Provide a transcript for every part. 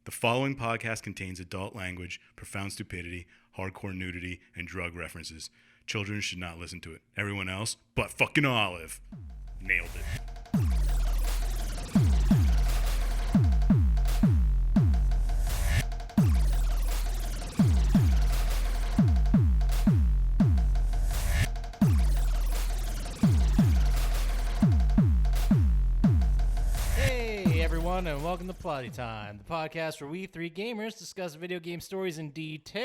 The following podcast contains adult language, profound stupidity, hardcore nudity, and drug references. Children should not listen to it. Everyone else, but fucking Olive. Nailed it. And welcome to Plotty Time, the podcast where we three gamers discuss video game stories in detail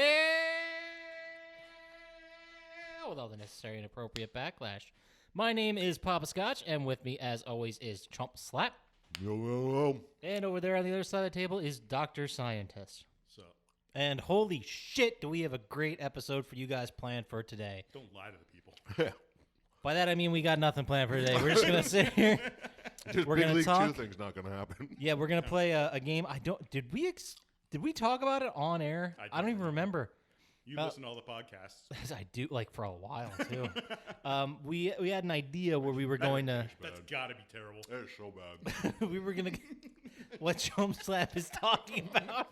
with all the necessary and appropriate backlash. My name is Poppascotch, and with me, as always, is Chump Slap. Yo. And over there on the other side of the table is Dr. Syintist. So, And holy shit, do we have a great episode for you guys planned for today. don't lie to the people. By that I mean we got nothing planned for today. We're just going to sit here. We're gonna Big League talk. 2 thing's not going to happen. Yeah, we're going to play a game. Did we talk about it on air? I don't even remember. You listen to all the podcasts. I do, like, for a while, too. We had an idea where we were going to... That's got to be terrible. That is so bad. we were going to... What Chump Slap is talking about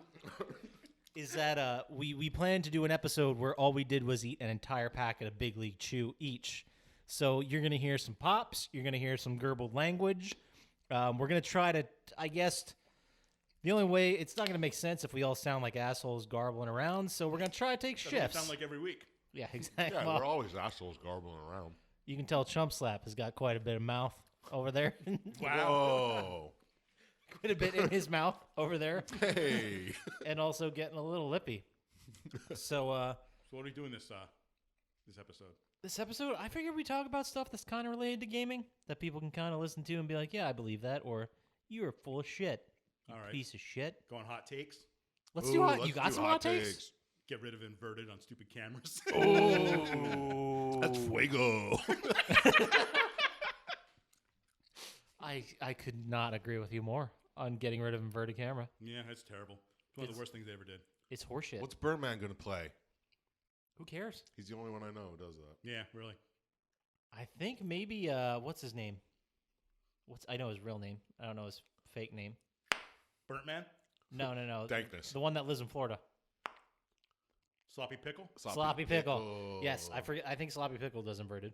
is that we planned to do an episode where all we did was eat an entire packet of Big League Chew each. So you're going to hear some pops. You're going to hear some garbled language. We're going to try to, I guess... The only way, it's not going to make sense if we all sound like assholes garbling around, so we're going to try to take shifts. Sound like every week. Yeah, exactly. Yeah, Well, we're always assholes garbling around. you can tell Chump Slap has got quite a bit of mouth over there. Whoa. Quite a bit in his mouth over there. Hey. And also getting a little lippy. So, So what are we doing this episode? this episode, I figured we talk about stuff that's kind of related to gaming that people can kind of listen to and be like, yeah, I believe that, or you are full of shit. You All right. piece of shit. Going hot takes. Let's Ooh, do hot. let's You got do some hot takes? Get rid of inverted on stupid cameras. Oh. That's fuego. I could not agree with you more on getting rid of inverted camera. Yeah, that's terrible. It's one of the worst things they ever did. It's horseshit. What's Birdman going to play? Who cares? He's the only one I know who does that. Yeah, really. I think maybe what's his name? I know his real name. I don't know his fake name. Burnt Man? No. Dankness. The one that lives in Florida. Sloppy Pickle? Sloppy Pickle. Yes, I forget. I think Sloppy Pickle does inverted.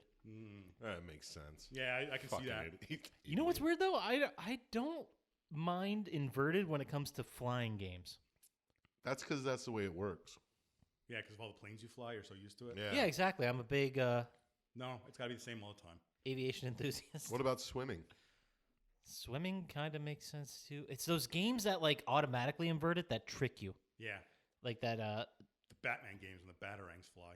That makes sense. Yeah, I can see Fucking that. idiot. You know what's weird though? I don't mind inverted when it comes to flying games. That's because that's the way it works. Yeah, because of all the planes you fly, you're so used to it. Yeah. Yeah, exactly. I'm a big No, it's got to be the same all the time. aviation enthusiast. What about swimming? Swimming kind of makes sense too. It's those games that like automatically invert it that trick you. Yeah. Like that The Batman games when the batarangs fly.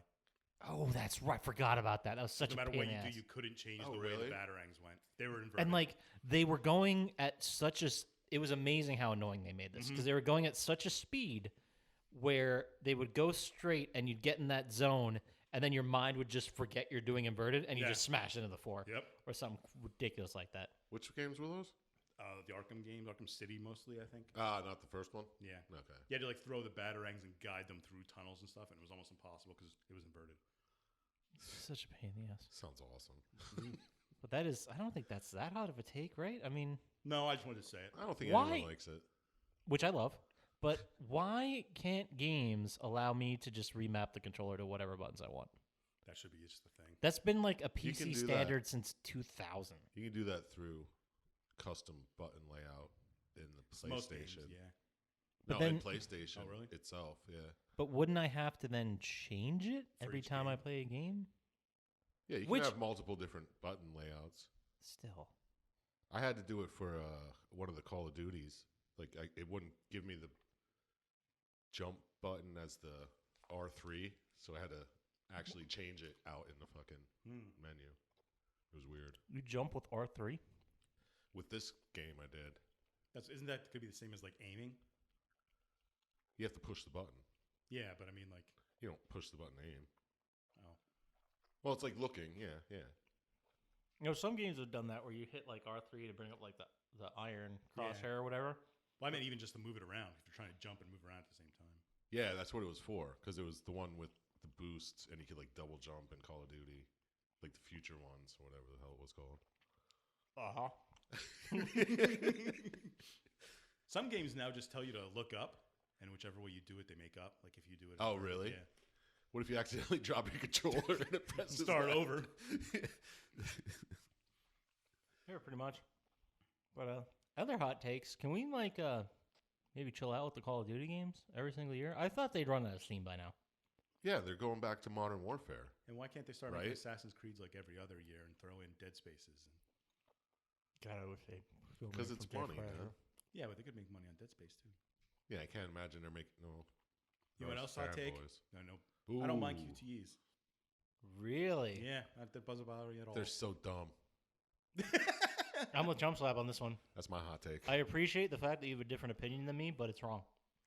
Oh, that's right. Forgot about that. That was such No a matter pain what in you the do, ass. you couldn't change Oh, the way really? the batarangs went. They were inverted. And like they were going at such a it was amazing how annoying they made this because they were going at such a speed where they would go straight and you'd get in that zone and then your mind would just forget you're doing inverted and you just smash into the floor. Yep. Or something ridiculous like that. Which games were those? The Arkham games, Arkham City mostly, I think. Not the first one? Yeah. Okay. You had to like throw the batarangs and guide them through tunnels and stuff, and it was almost impossible because it was inverted. Such a pain in the ass. Sounds awesome. But that is, I don't think that's that hot of a take, right? I mean, No, I just wanted to say it. I don't think Why? anyone likes it. which I love, but why can't games allow me to just remap the controller to whatever buttons I want? That should be just the thing. That's been like a You can PC do standard since 2000. You can do that through custom button layout in the Most games, PlayStation. yeah. But No, in then- PlayStation Oh, really? itself, yeah. But wouldn't I have to then change it For every each time I game. play a game? Yeah, you Which- can have multiple different button layouts. Still. I had to do it for one of the Call of Duties. Like, it wouldn't give me the jump button as the R3, so I had to actually change it out in the fucking menu. It was weird. You jump with R3? With this game, I did. Isn't that could be the same as like aiming? You have to push the button. Yeah, but I mean like You don't push the button to aim. oh. Well, it's like looking. Yeah. You know, some games have done that where you hit like R3 to bring up like the iron crosshair or whatever. Well, I meant even just to move it around if you're trying to jump and move around at the same time. Yeah, that's what it was for. Because it was the one with the boosts, and you could like double jump in Call of Duty, like the future ones or whatever the hell it was called. Some games now just tell you to look up and whichever way you do it, they make up. Like if you do it. Oh, really? Yeah. What if you accidentally drop your controller and it presses Start left? over. Yeah, pretty much. But other hot takes. Can we maybe chill out with the Call of Duty games every single year? I thought they'd run out of steam by now. Yeah, they're going back to Modern Warfare. And why can't they start Right? making Assassin's Creeds like every other year and throw in Dead Spaces? God, I wish they. Because it's money, man. Yeah, but they could make money on Dead Space too. Yeah, I can't imagine they're making no. You know what else hot take? fanboys. No. I don't mind Ooh, QTEs. Really? Yeah, that doesn't bother me at all. They're so dumb. I'm with Chump Slap on this one. That's my hot take. I appreciate the fact that you have a different opinion than me, but it's wrong.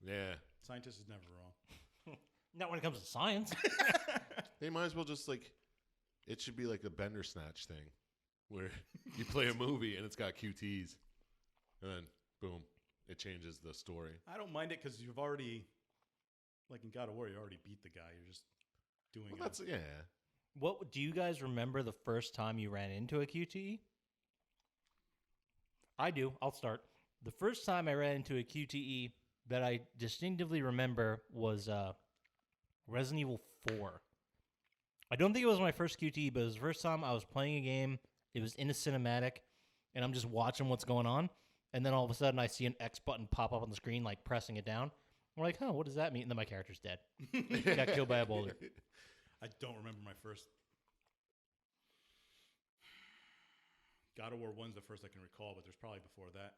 Yeah, Syintist is never wrong. Not when it comes to science. they might as well just it should be like a Bender Snatch thing, where you play a movie and it's got QTs, and then boom, it changes the story. I don't mind it because you've already, like in God of War, you already beat the guy. You're just doing Well, that's yeah. What do you guys remember the first time you ran into a QTE? I do. I'll start. The first time I ran into a QTE that I distinctively remember was Resident Evil 4. I don't think it was my first QTE, but it was the first time I was playing a game. It was in a cinematic, and I'm just watching what's going on. And then all of a sudden, I see an X button pop up on the screen, like pressing it down. I'm like, huh, what does that mean? And then my character's dead. Got killed by a boulder. I don't remember my first. God of War 1's the first I can recall, but there's probably before that.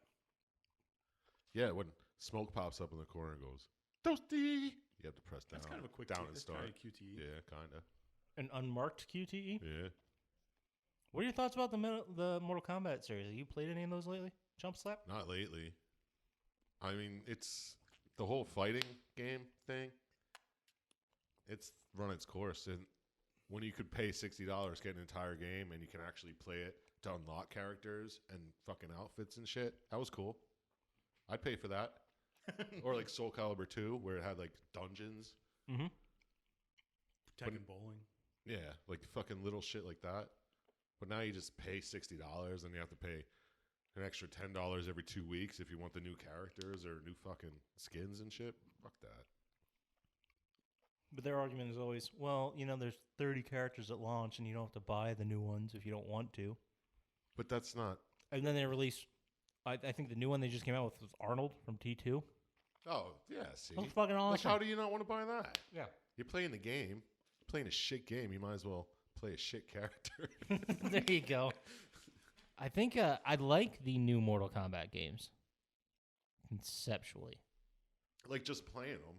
Yeah, when smoke pops up in the corner and goes, Toasty! You have to press down. That's kind of a quick down that's and start. kind of QTE. Yeah, kind of. An unmarked QTE? Yeah. What are your thoughts about the Mortal Kombat series? Have you played any of those lately? Chump Slap? Not lately. I mean, it's the whole fighting game thing. It's run its course. And when you could pay $60, get an entire game, and you can actually play it to unlock characters and fucking outfits and shit, that was cool. I'd pay for that. Or like Soul Calibur 2, where it had like dungeons. Mm-hmm. Tekken bowling. Yeah, like fucking little shit like that. But now you just pay $60 and you have to pay an extra $10 every 2 weeks if you want the new characters or new fucking skins and shit. Fuck that. But their argument is always, well, there's 30 characters at launch and you don't have to buy the new ones if you don't want to. But that's not. And then they release, I think the new one they just came out with was Arnold from T2. Oh, yeah, see? That's fucking Like, awesome. how do you not want to buy that? Yeah. You're playing the game. Playing a shit game. You might as well play a shit character. There you go. I think I like the new Mortal Kombat games conceptually. Like just playing them.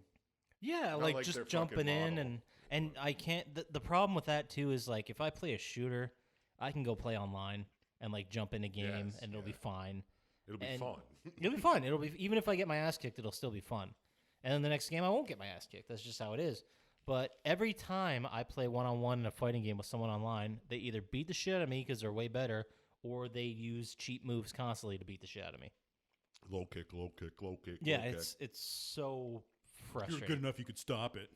Yeah, Not like like just their jumping fucking in model. and I can't. The problem with that too is like if I play a shooter, I can go play online and like jump in a game Yes, and it'll be yeah. fine. It'll be And fun. It'll be fun. It'll be even if I get my ass kicked, it'll still be fun. And then the next game, I won't get my ass kicked. That's just how it is. But every time I play one-on-one in a fighting game with someone online, they either beat the shit out of me because they're way better, or they use cheap moves constantly to beat the shit out of me. Low kick, low kick, low kick. Yeah, low kick. it's so If frustrating. you're good enough, you could stop it.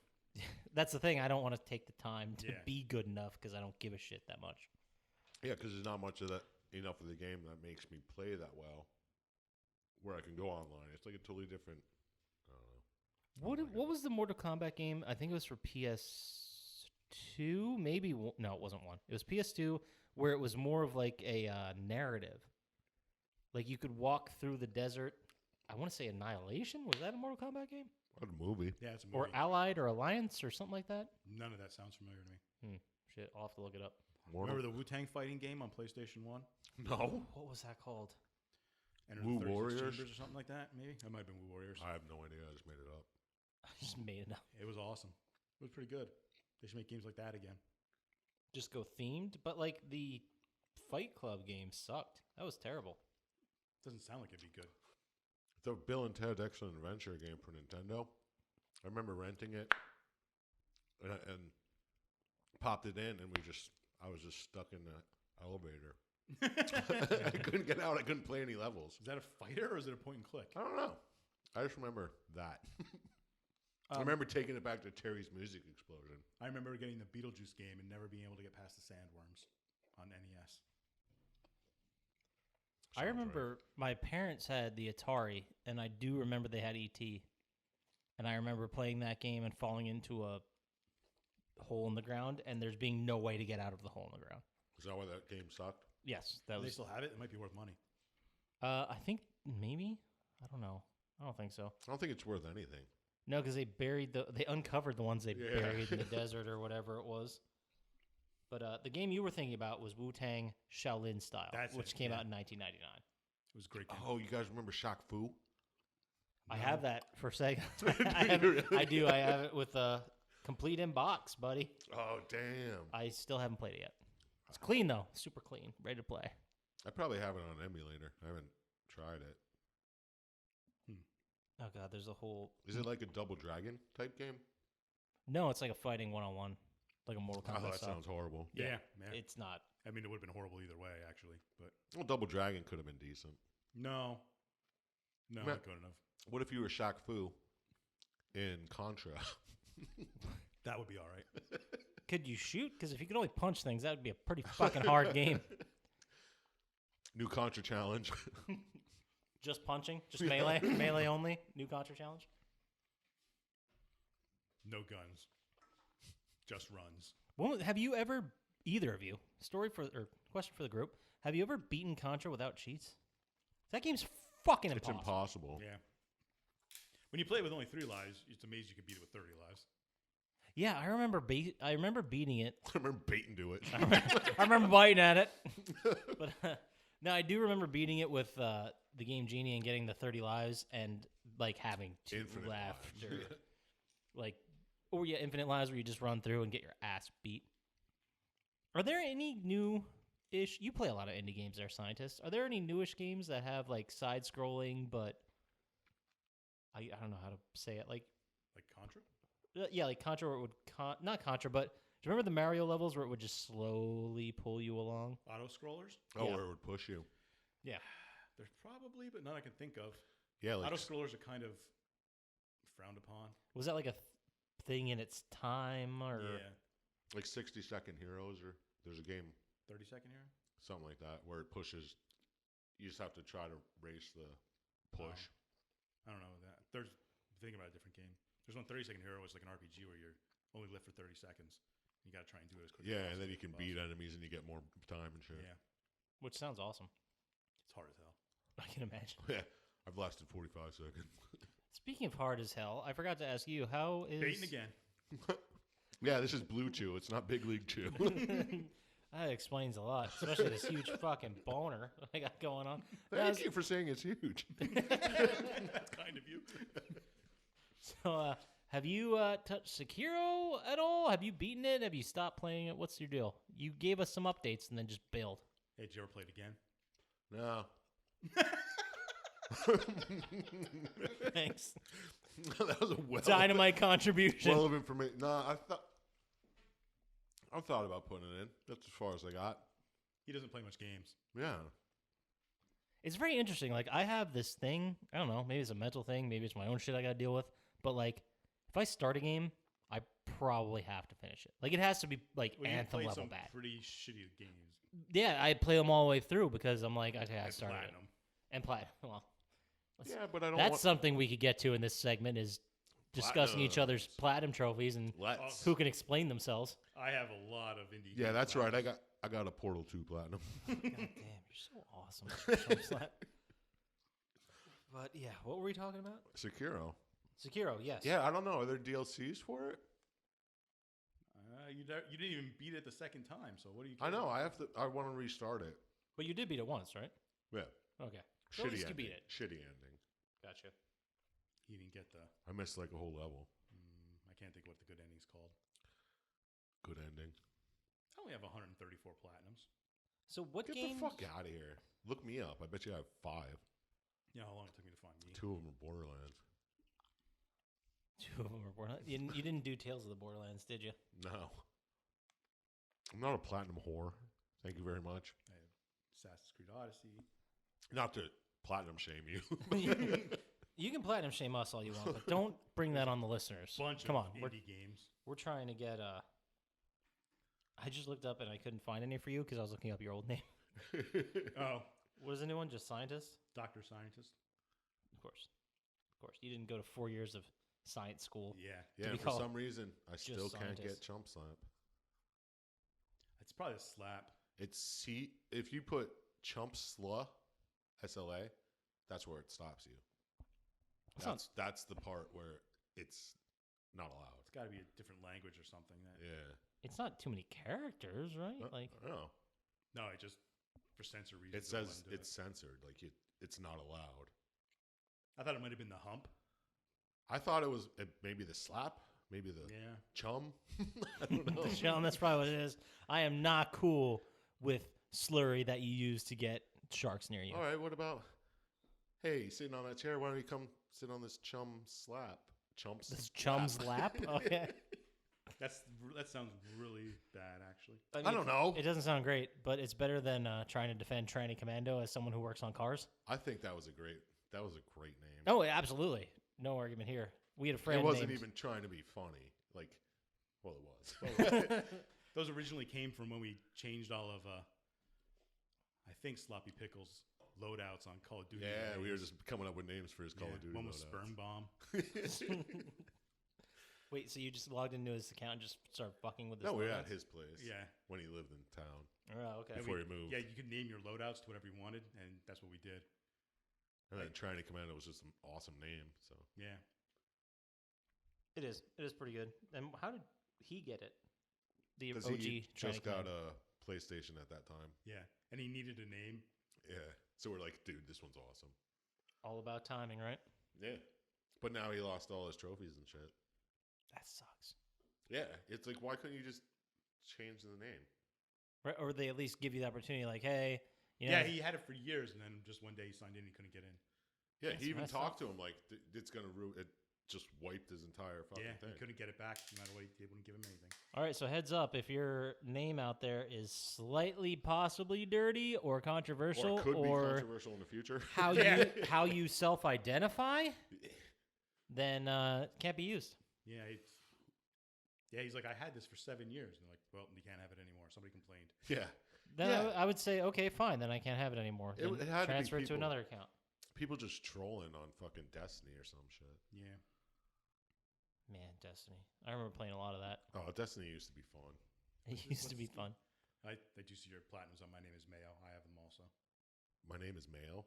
That's the thing. I don't want to take the time to Yeah. be good enough because I don't give a shit that much. Yeah, because there's not much of that enough of the game that makes me play that well. Where I can go online, it's like a totally different. What was the Mortal Kombat game? I think it was for PS2, maybe. No, it wasn't one. It was PS2, where it was more of like a narrative. Like you could walk through the desert. I want to say Annihilation. Was that a Mortal Kombat game? What a movie! Yeah, it's a movie. Or Allied or Alliance or something like that? None of that sounds familiar to me. Shit, I'll have to look it up. Mortal? Remember the Wu-Tang fighting game on PlayStation 1? No, What was that called? Enter Wu the 36 Warriors? Chambers or something like that, maybe? That might have been Wu Warriors. I have no idea. I just made it up. I just made it up. It was awesome. It was pretty good. They should make games like that again. Just go themed, but like the Fight Club game sucked. That was terrible. Doesn't sound like it'd be good. The Bill and Ted Excellent Adventure game for Nintendo. I remember renting it and popped it in, and I was just stuck in the elevator. I couldn't get out. I couldn't play any levels. Is that a fighter or is it a point and click? I don't know. I just remember that. I remember taking it back to Terry's Music Explosion. I remember getting the Beetlejuice game and never being able to get past the sandworms on NES. I remember my parents had the Atari, and I do remember they had ET. And I remember playing that game and falling into a hole in the ground, and there's being no way to get out of the hole in the ground. Is that why that game sucked? Yes, that Do they was. still have it? It might be worth money. I think maybe. I don't know. I don't think so. I don't think it's worth anything. No, because they uncovered the ones they Yeah. buried in the desert or whatever it was. But the game you were thinking about was Wu-Tang Shaolin Style, That's which it, came yeah. out in 1999. It was a great game. Oh, you guys remember Shaq Fu? I No. have that for Sega. you I do. I have it with a complete in box, buddy. Oh, damn. I still haven't played it yet. It's clean though, super clean, ready to play. I probably have it on an emulator. I haven't tried it. Oh god, there's a whole. Is it like a Double Dragon type game? No, it's like a fighting one-on-one, like a Mortal Oh, Kombat that style. sounds horrible. Yeah, man. It's not. I mean, it would have been horrible either way, actually. But Well, Double Dragon could have been decent. no, Man. not good enough. What if you were Shaq Fu in Contra? That would be all right. Could you shoot? Because if you could only punch things, that would be a pretty fucking hard game. New Contra challenge. Just punching, just melee, melee only. New Contra challenge. No guns, just runs. Well, have you ever, either of you, question for the group? Have you ever beaten Contra without cheats? That game's fucking It's impossible. impossible. Yeah. When you play it with only 3 lives, it's amazing you can beat it with 30 lives. Yeah, I remember beating it. I remember baiting to it. I remember biting at it. But no, I do remember beating it with the Game Genie and getting the 30 lives and like having to Infinite laugh. lives. Like, or yeah, infinite lives where you just run through and get your ass beat. Are there any new-ish? You play a lot of indie games there, Scientist. Are there any newish games that have like side-scrolling, but I don't know how to say it. Like Contra? yeah, like Contra, where it would not Contra, but do you remember the Mario levels where it would just slowly pull you along? Auto scrollers? Oh, Yeah. where it would push you. Yeah. There's probably, but none I can think of. Yeah, like Auto scrollers are kind of frowned upon. Was that like a thing in its time, or Yeah. like 60-second heroes, or there's a game 30-second here? something like that where it pushes. You just have to try to race the push. I don't know that. There's thinking about a different game. There's one 30-second hero. It's like an RPG where you're only live for 30 seconds. You got to try and do it as quick. Yeah, as and then you possible can to beat enemies and you get more time and shit. Yeah, which sounds awesome. it's hard as hell. I can imagine. Yeah, I've lasted 45 seconds. Speaking of hard as hell, I forgot to ask you, how is Baiting again. Yeah, this is Blue Chew. It's not Big League Chew. That explains a lot, especially this huge fucking boner I got going on. Thank you for saying it's huge. That's kind of you. So, have you touched Sekiro at all? Have you beaten it? Have you stopped playing it? What's your deal? You gave us some updates and then just bailed. Hey, did you ever play it again? No. Thanks. That was a Dynamite contribution. well of information. No, I thought about putting it in. That's as far as I got. He doesn't play much games. Yeah. It's very interesting. Like, I have this thing. I don't know. Maybe it's a mental thing. Maybe it's my own shit I got to deal with. But, like, if I start a game, I probably have to finish it. Like, it has to be, like, Well, you Anthem played level some bad. pretty shitty games. Yeah, I play them all the way through because I'm like, okay, I And started platinum. it. And platinum. Well, Yeah, but I don't that's want... something we could get to in this segment is discussing each other's platinum trophies and Let's. who can explain themselves. I have a lot of indie. Yeah, games that's right. platinum. I got a Portal 2 Platinum. God damn, you're so awesome. Chump Slap. But yeah, what were we talking about? Sekiro. Sekiro, yes. Yeah, I don't know. Are there DLCs for it? You didn't even beat it the second time, so what do you? I know. I want to restart it. But you did beat it once, right? Yeah. Okay. So at Shitty least ending. you beat it. Shitty ending. Gotcha. He didn't get the. I missed like a whole level. I can't think what the good ending's called. Good ending. I only have 134 platinums. So what Get games? the fuck out of here. Look me up. I bet you I have 5. You know how long it took me to find me? 2 of them are Borderlands. 2 of them were Borderlands. You didn't do Tales of the Borderlands, did you? No. I'm not a platinum whore. Thank you very much. I have Assassin's Creed Odyssey. Not to platinum shame you. You can platinum shame us all you want, but don't bring that on the listeners. Bunch Come of on, indie games. we're trying to get. I just looked up and I couldn't find any for you because I was looking up your old name. Oh, Was the new one just Scientist? Dr. Scientist. Of course. You didn't go to 4 years of science school. Yeah. Yeah, be for called some reason, I still can't Syintist. get Chump Slap. It's probably a slap. It's if you put Chump Sla, SLA, that's where it stops you. That's the part where it's not allowed. It's got to be a different language or something. Yeah. It's not too many characters, right? Like, No. No, it just for censor reasons. It says it's censored. Like it's not allowed. I thought it might have been the hump. I thought it was maybe the slap, maybe the chum. I don't know. Sean, that's probably what it is. I am not cool with slurry that you use to get sharks near you. All right, what about, hey, sitting on that chair, why don't you come sit on this chum slap? This chum's lap? Okay. That sounds really bad, actually. I don't know. It doesn't sound great, but it's better than trying to defend Tranny Commando as someone who works on cars. I think that was a great name. Oh, absolutely. No argument here. We had a friend It wasn't named... even trying to be funny. Like, well, it was. Those originally came from when we changed all of, I think, Sloppy Pickles loadouts on Call of Duty. Yeah, we were just coming up with names for his Call of Duty One was loadouts. Sperm Bomb. Wait, so you just logged into his account and just started fucking with his No, we were loadouts? at his place. Yeah. When he lived in town. Oh, okay. Before he moved. Yeah, you could name your loadouts to whatever you wanted, and that's what we did. And then Tranny Commando was just an awesome name. So Yeah. It is. It is pretty good. And how did he get it? The because OG he Tranny just got Commando. a PlayStation at that time. Yeah. And he needed a name. Yeah. So we're like, dude, this one's awesome. All about timing, right? Yeah. But now he lost all his trophies and shit. That sucks. Yeah. It's like, why couldn't you just change the name? Right? Or they at least give you the opportunity, like, hey, you know, Yeah, he had it for years, and then just one day he signed in, he couldn't get in. Yeah, That's he even messed talked to him like, it's going to ruin it. Just wiped his entire fucking Yeah, thing. he couldn't get it back no matter what. They wouldn't give him anything. all right, so heads up, if your name out there is slightly possibly dirty or controversial Or it could be controversial in the future. how you self-identify, then can't be used. Yeah, he's like, I had this for 7 years. And they're like, well, you can't have it anymore. Somebody complained. Yeah. Then Yeah. I would say, okay, fine, then I can't have it anymore. It Then had to be transfer it to people. another account. People just trolling on fucking Destiny or some shit. Yeah. Man, Destiny. I remember playing a lot of that. Oh, Destiny used to be fun. It used to be fun. I do see your platinums on. My name is Mayo. I have them also. My name is Mayo.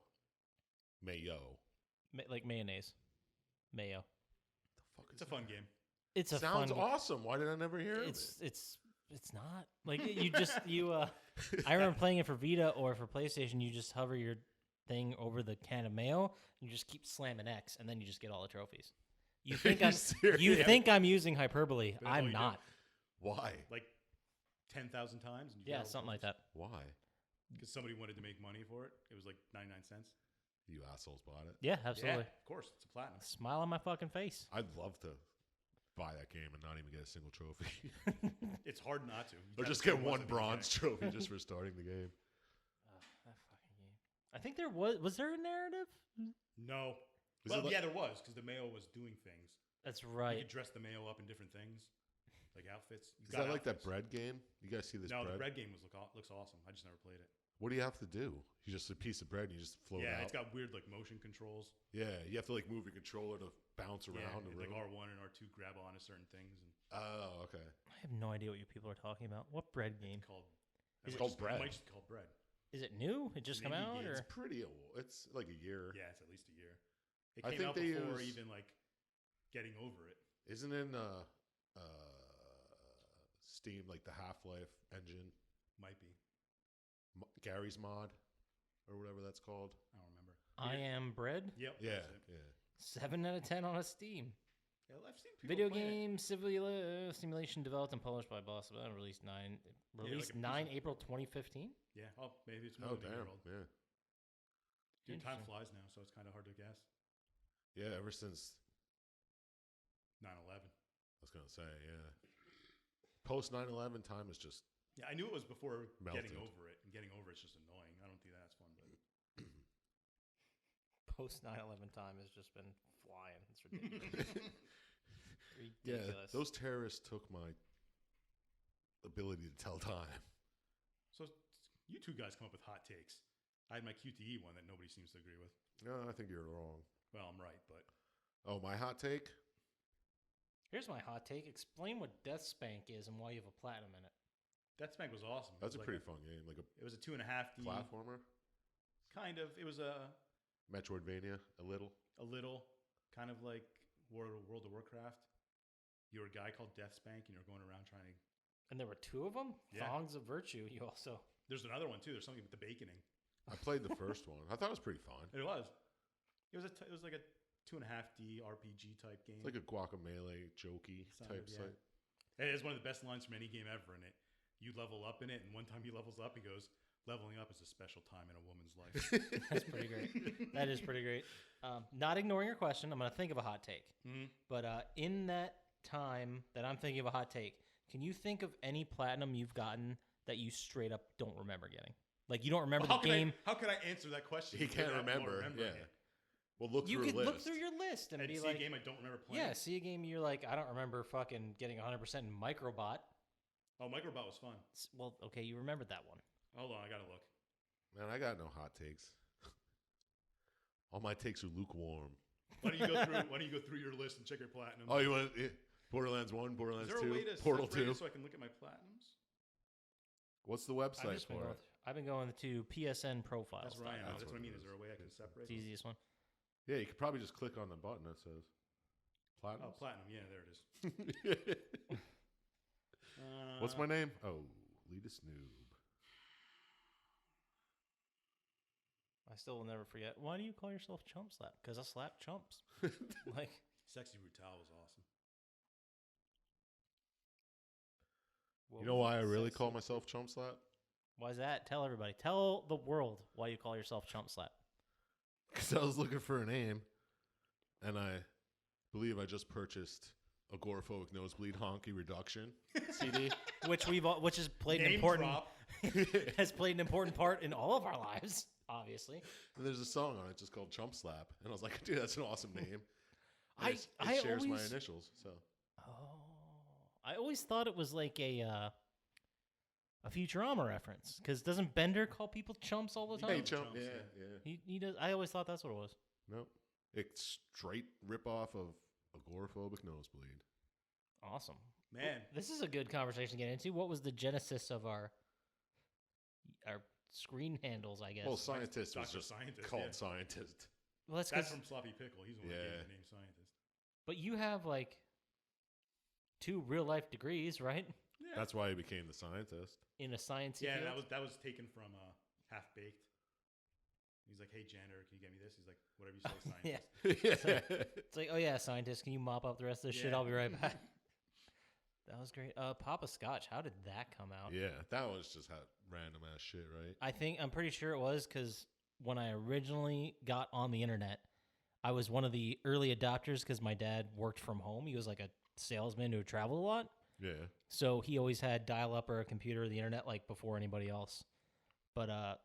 Mayo. Like mayonnaise. Mayo. The fuck is It's a fun game. It's a Sounds fun awesome. Why did I never hear of it? It's not. Like I remember playing it for Vita or for PlayStation, you just hover your thing over the can of mayo and you just keep slamming X and then you just get all the trophies. You think Are I'm you serious? think I'm using hyperbole. That's all I'm you do. not. Why? Like 10,000 times. And you Yeah, get all the something like trophies. that. Why? Because somebody wanted to make money for it. It was like 99 cents. You assholes bought it. Yeah, absolutely. Yeah, of course. It's a platinum. Smile on my fucking face. I'd love to buy that game and not even get a single trophy. It's hard not to. You Or gotta just put get the one ones at the bronze beginning. trophy just for starting the game. That fucking game. I think there was there a narrative? No. Is Well, it like- yeah, there was, because the Mayo was doing things. That's You right. could dress the Mayo up in different things, like outfits. You Is got that like that outfits. bread game? You guys see this No, bread? the bread game looks awesome. I just never played it. What do you have to do? You just a piece of bread and you just float Yeah, out? it's got weird like motion controls. Yeah, you have to like move your controller to bounce Yeah, around the like room. R1 and R2 grab onto certain things. And Oh, okay. I have no idea what you people are talking about. What bread game? it's called. It's it called might bread. It might just be called bread. Is it new? It just come Maybe out it's or It's pretty old. It's like a year. Yeah, it's at least a year. It I came think out they before use- even like getting over it. Isn't in Steam like the Half-Life engine, Might be. Gary's mod, or whatever that's called? I don't remember. I Am Bread? Yep. Yeah, that's it. yeah. 7 out of 10 on a Steam. Yeah, I've seen people Video playing it. game simulation developed and published by Boss. Released like a piece of- 9 April 2015. Yeah. Oh, maybe it's more Oh, than a year damn. old. Yeah. Dude, time Interesting. flies now, so it's kind of hard to guess. Yeah, ever since 9/11. I was gonna say, yeah. Post 9/11 time is just Yeah, I knew it was before getting Melted. over it, and getting over it's just annoying. I don't think that's fun, but Post 9/11 time has just been flying. It's ridiculous. yeah. Ridiculous. Those terrorists took my ability to tell time. so you two guys come up with hot takes. I had my QTE one that nobody seems to agree with. No, I think you're wrong. Well, I'm right, but Oh, my hot take? Here's my hot take. Explain what Death Spank is and why you have a platinum in it. Death Spank was awesome. That's It a was pretty fun game. Like a It was a 2.5D. platformer. Kind of. It was a Metroidvania, a little. little, kind of like World of Warcraft. You were a guy called Death Spank, and you were going around trying to. And there were 2 of them? Yeah. Thongs of Virtue. You also. There's another one too. There's something with the baconing. I played the first one. I thought it was pretty fun. It was. It was like a 2.5D RPG type game. It's like a Guacamelee, jokey type yeah. site. It is one of the best lines from any game ever in it. You level up in it, and one time he levels up, he goes, "Leveling up is a special time in a woman's life." That's pretty great. That is pretty great. Not ignoring your question, I'm going to think of a hot take. Mm-hmm. But in that time that I'm thinking of a hot take, can you think of any platinum you've gotten that you straight up don't remember getting? Like you don't remember the game. How can I answer that question? He can't remember. Yeah. It? Well, look You through could a list. look through your list and And be see like, a game I don't remember playing. yeah, see a game you're like, I don't remember fucking getting 100% in Microbot. Oh, Microbot was fun. Well, okay, you remembered that one. Hold on, I gotta look. Man, I got no hot takes. All my takes are lukewarm. Why don't you go through your list and check your platinum? Oh, you want Borderlands 1, Is Borderlands there a 2, way to Portal separate 2? it so I can look at my platinums? What's the website for it? I've been going to PSN profiles. That's right. That's That's what I what mean. it Is there a way I can separate? It's the easiest one. Yeah, you could probably just click on the button that says platinum. Oh, platinum. Yeah, there it is. What's my name? Oh, Lead a Snoob. I still will never forget. Why do you call yourself Chump Slap? Because I slap chumps. Like, Sexy Brutal was awesome. You know why I really call myself Chump Slap? why is that? Tell everybody. Tell the world why you call yourself Chump Slap. Because I was looking for a name, and I believe I just purchased Agoraphobic Nosebleed Honky Reduction CD. Which has played an Name important drop. has played an important part in all of our lives, obviously. And there's a song on it just called Chump Slap. And I was like, dude, that's an awesome name. I It shares my always- initials. So Oh, I always thought it was like a Futurama reference. Because doesn't Bender call people chumps all the time? Hey, Chump. Chumps, Yeah, yeah. He does. I always thought that's what it was. Nope. It's straight ripoff of Agoraphobic Nosebleed. Awesome. Man, This is a good conversation to get into. What was the genesis of our screen handles, I guess? Well, Syintist was Dr. just Syintist, called yeah. Scientist. Well, that's that's 'cause- from Sloppy Pickle. He's the one that Yeah. gave the name Scientist. But you have like 2 real life degrees, right? Yeah. That's why he became the scientist. In a science Yeah, field. that was taken from Half Baked. He's like, "Hey, janitor, can you get me this?" He's like, "Whatever you say, Scientist." Yeah. It's like, oh yeah, scientist, can you mop up the rest of this shit? Yeah. I'll be right back. That was great. Poppascotch, how did that come out? Yeah, that was just random ass shit, right? I'm pretty sure it was because when I originally got on the internet, I was one of the early adopters because my dad worked from home. He was like a salesman who traveled a lot. Yeah. So he always had dial-up or a computer or the internet like before anybody else. But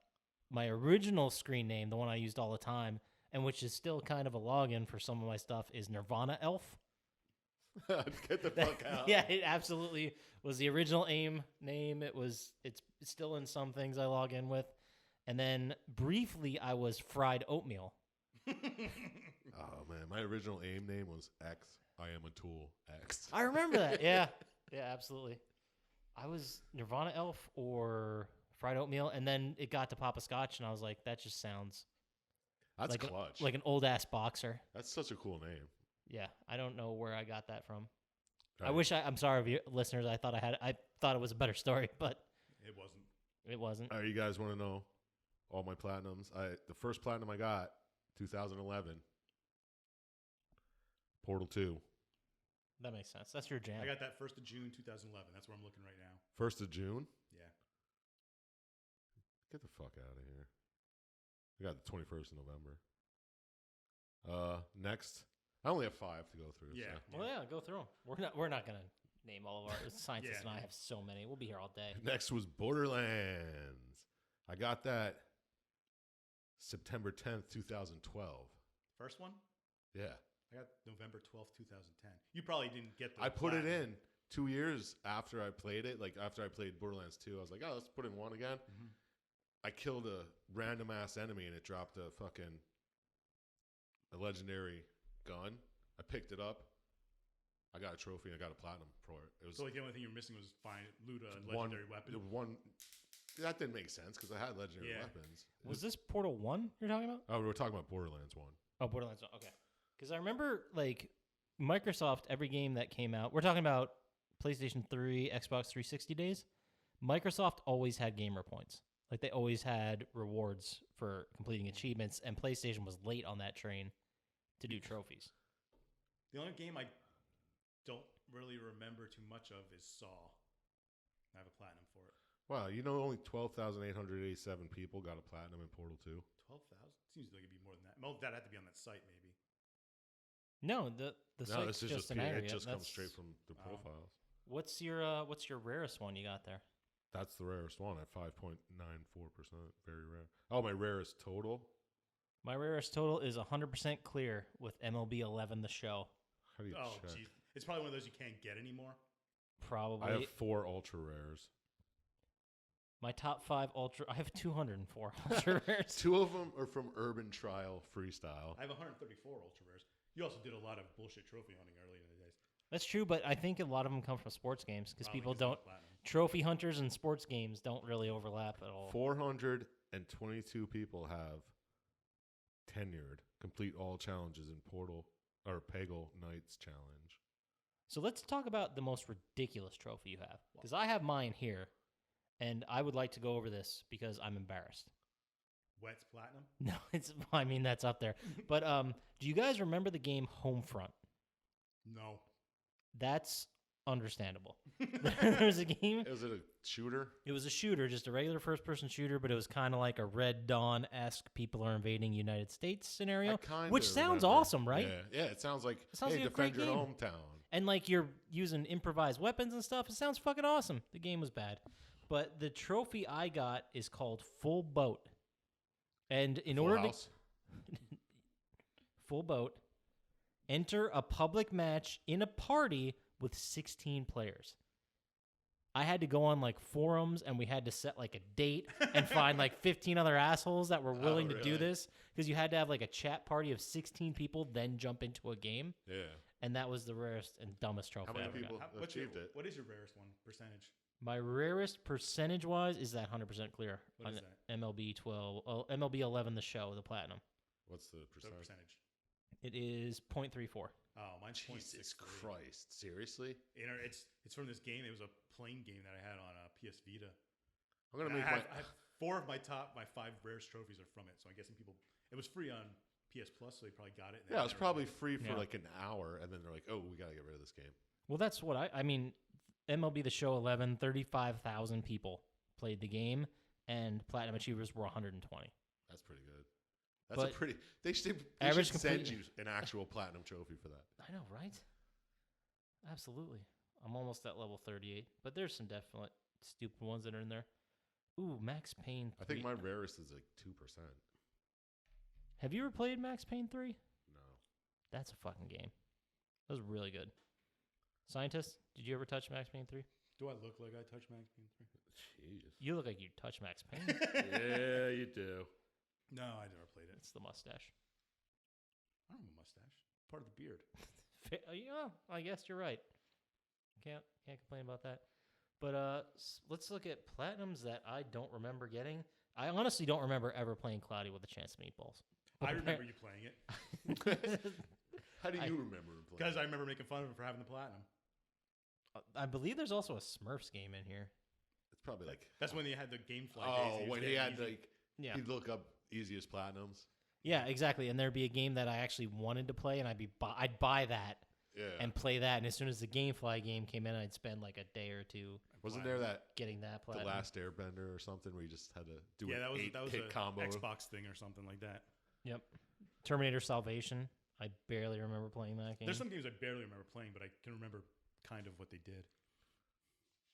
my original screen name, the one I used all the time, and which is still kind of a login for some of my stuff, is Nirvana Elf. Get the fuck out. Yeah, it absolutely was the original AIM name. It's still in some things I log in with. And then briefly I was Fried Oatmeal. Oh man, my original AIM name was X. I am a tool X. I remember that. Yeah. Yeah, absolutely. I was Nirvana Elf or Fried Oatmeal, and then it got to Poppascotch, and I was like, that just sounds That's like clutch. like an old ass boxer. That's such a cool name. Yeah, I don't know where I got that from. I Right. wish I'm sorry, listeners. I thought it was a better story, but It wasn't. it wasn't. All right, you guys want to know all my platinums? The first platinum I got, 2011, Portal 2. That makes sense. That's your jam. I got that 1st of June 2011. That's where I'm looking right now. 1st of June. Yeah. Get the fuck out of here. I got the 21st of November. Next, I only have 5 to go through. Yeah. So. Well, yeah, go through them. We're not gonna name all of our scientists, Yeah, and I yeah. have so many. We'll be here all day. Next was Borderlands. I got that September 10th, 2012. First one? Yeah. I got November 12th, 2010. You probably didn't get the I put it platinum. in 2 years after I played it. Like after I played Borderlands 2, I was like, oh, let's put in 1 again. Mhm. I killed a random ass enemy and it dropped a legendary gun. I picked it up, I got a trophy and I got a platinum for it. It was So like the only thing you're missing was find loot a one legendary weapon. One that didn't make sense because I had legendary Yeah. weapons. Was this Portal 1 you're talking about? Oh, we were talking about Borderlands 1. Oh, Borderlands 1. Okay. Because I remember, like, Microsoft, every game that came out, we're talking about PlayStation 3, Xbox 360 days, Microsoft always had gamer points. Like, they always had rewards for completing achievements, and PlayStation was late on that train to do trophies. The only game I don't really remember too much of is Saw. I have a platinum for it. Wow, only 12,887 people got a platinum in Portal 2. 12,000? Seems like it'd be more than that. Well, that had to be on that site, maybe. No, the site's this is just an area. it just comes That's- straight from the profiles. What's your rarest one you got there? That's the rarest one at 5.94%. Very rare. Oh, my rarest total? My rarest total is 100% clear with MLB 11 The Show. How do you Oh, check? geez. It's probably one of those you can't get anymore. Probably. I have 4 ultra rares. My top 5 ultra. I have 204 ultra rares. 2 of them are from Urban Trial Freestyle. I have 134 ultra rares. You also did a lot of bullshit trophy hunting early in the days. That's true, but I think a lot of them come from sports games because Probably people 'cause of don't. platinum. Trophy hunters and sports games don't really overlap at all. 422 people have tenured, complete all challenges in Portal or Peggle Knights Challenge. So let's talk about the most ridiculous trophy you have because I have mine here, and I would like to go over this because I'm embarrassed. Wet's platinum? No, it's. I mean, that's up there. But do you guys remember the game Homefront? No. That's understandable. There's a game. Is it a shooter? It was a shooter, just a regular first-person shooter, but it was kind of like a Red Dawn-esque people are invading United States scenario, I kinda which sounds remember. awesome, right? Yeah, it sounds like, sounds hey, like a defend great your game. hometown. And like you're using improvised weapons and stuff. It sounds fucking awesome. The game was bad. But the trophy I got is called Full Boat. And in Full order House? to Full Boat, enter a public match in a party with 16 players. I had to go on like forums and we had to set like a date and find like 15 other assholes that were willing to do really? this because you had to have like a chat party of 16 people, then jump into a game. Yeah. And that was the rarest and dumbest trophy How many I ever got. people What's your, achieved it? what is your rarest one? Percentage? My rarest percentage-wise is that 100% clear What on is that? MLB 12, MLB 11, the show, the platinum. What's the So percentage? percentage. It is 0.34. Oh, mine's Jesus 0.63. Christ. Seriously? It's from this game. It was a plane game that I had on PS Vita. I'm going to And make I have 4 of my 5 rarest trophies are from it. So I'm guessing people. It was free on PS Plus, so they probably got it. And Yeah, it they was never probably played free for Yeah. like an hour, and then they're like, oh, we got to get rid of this game. Well, that's what I mean, MLB the show 11, 35,000 people played the game, and platinum achievers were 120. That's pretty good. That's But a pretty. They should average send complete- you an actual platinum trophy for that. I know, right? Absolutely. I'm almost at level 38, but there's some definite stupid ones that are in there. Ooh, Max Payne 3. I think my rarest is like 2%. Have you ever played Max Payne 3? No. That's a fucking game. That was really good. Syintist, did you ever touch Max Payne 3? Do I look like I touched Max Payne 3? Jeez. You look like you touch Max Payne. Yeah, you do. No, I never played it. It's the mustache. I don't have a mustache. Part of the beard. Yeah, I guess you're right. Can't complain about that. But let's look at platinums that I don't remember getting. I honestly don't remember ever playing Cloudy with a Chance of Meatballs. I remember you playing it How do you I- remember him playing? because I remember making fun of him for having the platinum. I believe there's also a Smurfs game in here. It's probably like. That's when they had the GameFly days. Oh, It was when getting he had easy. like. Yeah. He'd look up easiest platinums. Yeah, exactly. And there'd be a game that I actually wanted to play, and I'd buy that Yeah. and play that. And as soon as the GameFly game came in, I'd spend like a day or two Wasn't there that getting that The platinum. Last Airbender or something where you just had to do Yeah, an that was eight-hit a combo? Xbox thing or something like that. Yep. Terminator Salvation. I barely remember playing that game. There's some games I barely remember playing, but I can remember kind of what they did.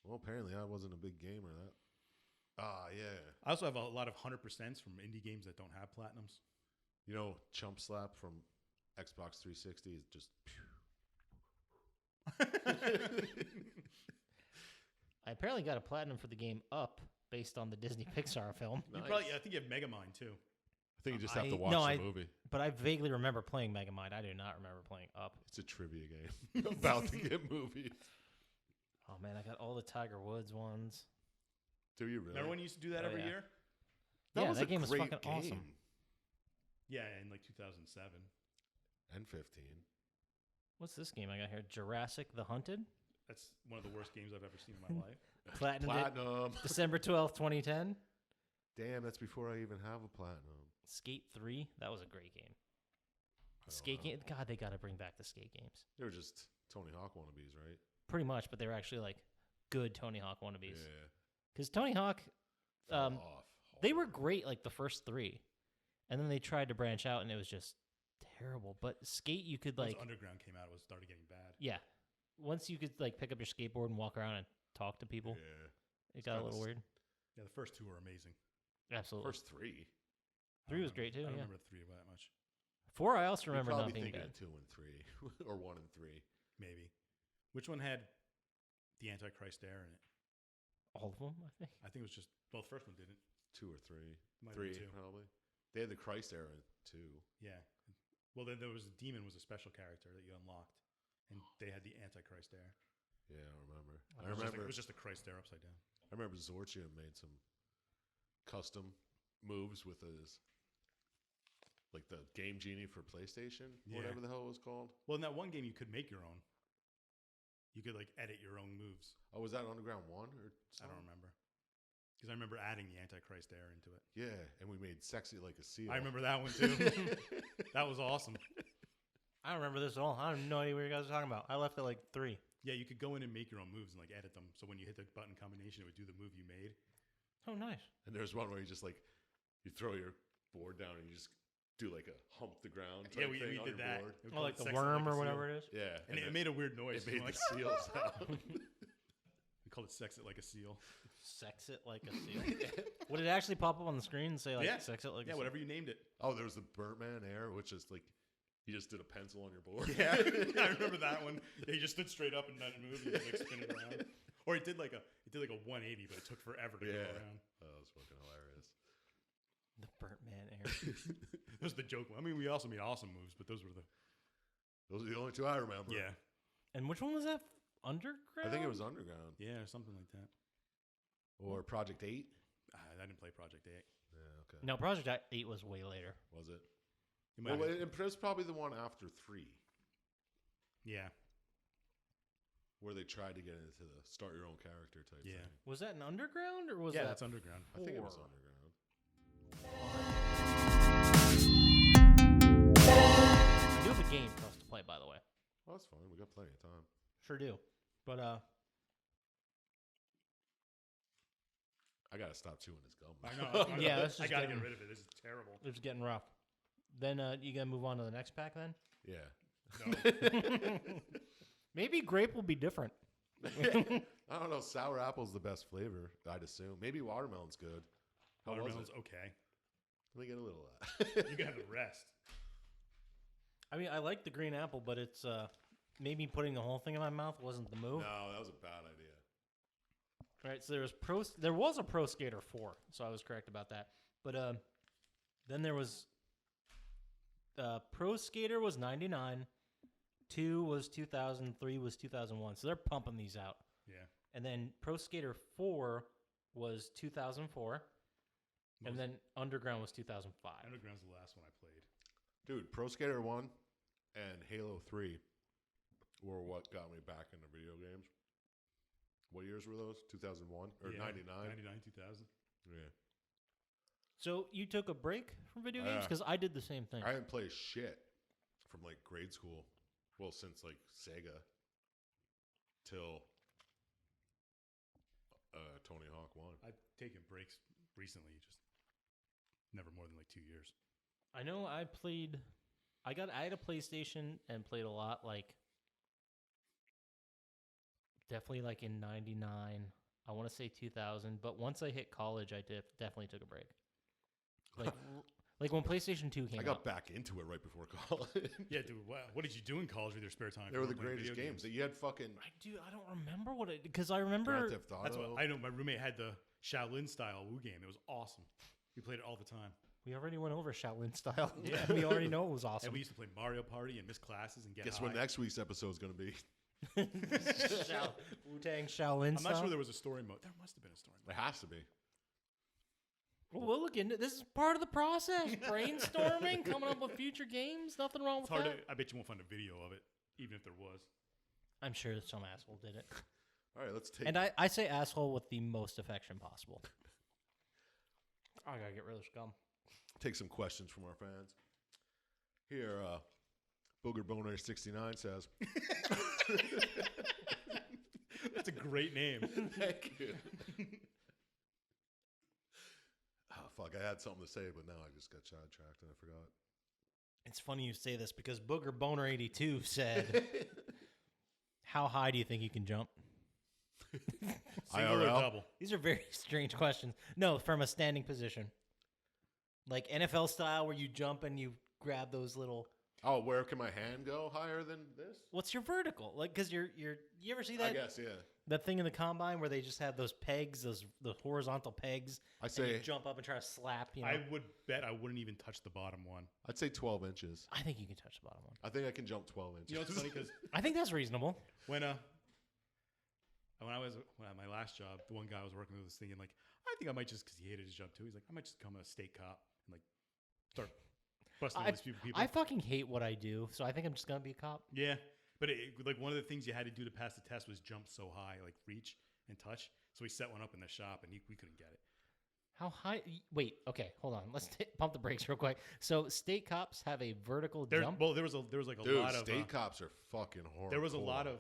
Well, apparently I wasn't a big gamer. That. Ah, yeah. I also have a lot of 100% from indie games that don't have platinums. You know, Chump Slap from Xbox 360 is just. I apparently got a platinum for the game Up based on the Disney Pixar film. You Nice. probably, I think you have Megamind too. I think you just have to watch the movie. But I vaguely remember playing Megamind. I do not remember playing Up. It's a trivia game about to get movie. Oh man, I got all the Tiger Woods ones. Do you really? Remember when you used to do that every year? That game was fucking awesome. Yeah, in like 2007 and 15. What's this game I got here? Jurassic the Hunted? That's one of the worst games I've ever seen in my life. Platinum. December 12th, 2010. Damn, that's before I even have a Platinum. Skate 3. That was a great game. Skate game. God, they got to bring back the skate games. They were just Tony Hawk wannabes, right? Pretty much, but they were actually like good Tony Hawk wannabes. Yeah. Because Tony Hawk, Off. they were great like the first 3. And then they tried to branch out and it was just terrible. But skate, you could like... Once Underground came out, it started getting bad. Yeah. Once you could like pick up your skateboard and walk around and talk to people, it got a little weird. Yeah, the first 2 were amazing. Absolutely. First 3. 3 was great too. I don't yeah. remember 3 that much. 4, I also remember not being being bad. 2 and 3, or 1 and 3. Maybe. Which one had the Antichrist there in it? All of them, I think. I think it was just, well, the first one didn't. 2 or 3. Might have 3, been 2. probably. They had the Christ era too. Yeah. Well, then there was the demon was a special character that you unlocked, and they had the Antichrist there. Yeah, I remember. It was just a Christ there upside down. I remember Zorchia made some custom moves with his, like the Game Genie for PlayStation, whatever the hell it was called. Well, in that one game, you could make your own. You could like edit your own moves. Oh, was that Underground 1 or something? I don't remember. Because I remember adding the Antichrist air into it. Yeah, and we made Sexy Like a Seal. I remember that one too. That was awesome. I don't remember this at all. I have no idea what you guys are talking about. I left at like 3. Yeah, you could go in and make your own moves and like edit them. So when you hit the button combination, it would do the move you made. Oh, nice. And there's one where you just like, you throw your board down and you just do like a hump the ground type we thing on did your that. board. Oh, like the worm or whatever it is? Yeah. And it made a weird noise. It made like, the seal sound. We called it Sex It Like a Seal. Sex it like a seal. Would it actually pop up on the screen and say like sex it like a seal? Yeah, whatever you named it. Oh, there was the Birdman Air, which is like, you just did a pencil on your board. Yeah, I remember that one. Yeah, he just stood straight up and didn't move. He was like spinning around. Or it did like a 180, but it took forever to go around. Oh, that was fucking hilarious. The burnt man air. That was the joke. I mean, we also made awesome moves, but those were the only 2 I remember. Yeah. And which one was that? Underground? I think it was Underground. Yeah, or something like that. Or Project 8. I didn't play Project 8. Yeah, okay. No, Project 8 was way later. Was it? Well, it was probably the one after 3. Yeah. Where they tried to get into the start your own character type thing. Was that an Underground or was that? Yeah, that's Underground. I think it was Underground. I do have a game for us to play, by the way. Well, that's fine. We got plenty of time. Sure do. But I gotta stop chewing this gum. I know. Yeah, that's I just gotta getting- get rid of it. This is terrible. it's getting rough. Then you gonna move on to the next pack then? Yeah. No. Maybe grape will be different. I don't know. Sour apple's the best flavor, I'd assume. Maybe watermelon's good. How was Watermelon's it? okay. Let me get a little of that. You gotta rest. I mean, I like the green apple, but it's maybe putting the whole thing in my mouth wasn't the move. No, that was a bad idea. Right, so there was a Pro Skater 4, so I was correct about that. But then there was Pro Skater was 99, 2 was 2000, 3 was 2001. So they're pumping these out. Yeah. And then Pro Skater 4 was 2004, and then Underground was 2005. Underground's the last one I played. Dude, Pro Skater 1 and Halo 3 were what got me back into video games. What years were those? 2001 or 99? 99, 2000. Yeah. So you took a break from video games? Because I did the same thing. I didn't play shit from like grade school. Well, since like Sega till Tony Hawk 1. I've taken breaks recently, just never more than like 2 years. I know I had a PlayStation and played a lot, like definitely like in 99. I want to say 2000, but once I hit college, I definitely took a break. Like when PlayStation 2 came out. I got back into it right before college. Yeah, dude. Wow. What did you do in college with your spare time? They were the greatest games. That you had fucking. I don't remember because I remember. Grand Theft Auto. That's what I know. My roommate had the Shaolin style Wu game. It was awesome. We played it all the time. We already went over Shaolin style. Yeah. We already know it was awesome. And we used to play Mario Party and miss classes and get Guess high. what next week's episode is going to be? Wu-Tang Shaolin I'm style. not sure there was a story mode. There must have been a story It mode. has to be. Well, we'll look into this. Is part of the process. Brainstorming, coming up with future games. Nothing wrong It's with hard that. to, I bet you won't find a video of it, even if there was. I'm sure that some asshole did it. All right, let's take. And I say asshole with the most affection possible. I gotta get rid of scum. Take some questions from our fans. Here, Booger Boner 69 says, That's a great name. "Thank you." Oh fuck! I had something to say, but now I just got sidetracked and I forgot. It's funny you say this because Booger Boner 82 said, "How high do you think you can jump?" Single or IRL? double? These are very strange questions. No, from a standing position, like NFL style, where you jump and you grab those little. Oh, where can my hand go higher than this? What's your vertical? Like, because you ever see that? I guess, yeah. That thing in the combine where they just have those pegs, the horizontal pegs. I and you say, jump up and try to slap. You know, I would bet I wouldn't even touch the bottom one. I'd say 12 inches. I think you can touch the bottom one. I think I can jump 12 inches. You know what's funny? Because I think that's reasonable. when I was at my last job, the one guy I was working with was thinking like, I think I might just, because he hated his job too. He's like, I might just become a state cop and like start busting all these people. I fucking hate what I do, so I think I'm just gonna be a cop. Yeah, but like one of the things you had to do to pass the test was jump so high, like reach and touch. So we set one up in the shop, and we couldn't get it. How high? Wait, okay, hold on. Let's pump the brakes real quick. So state cops have a vertical jump. Well, there was like a Dude, lot of state cops are fucking horrible. there was a lot of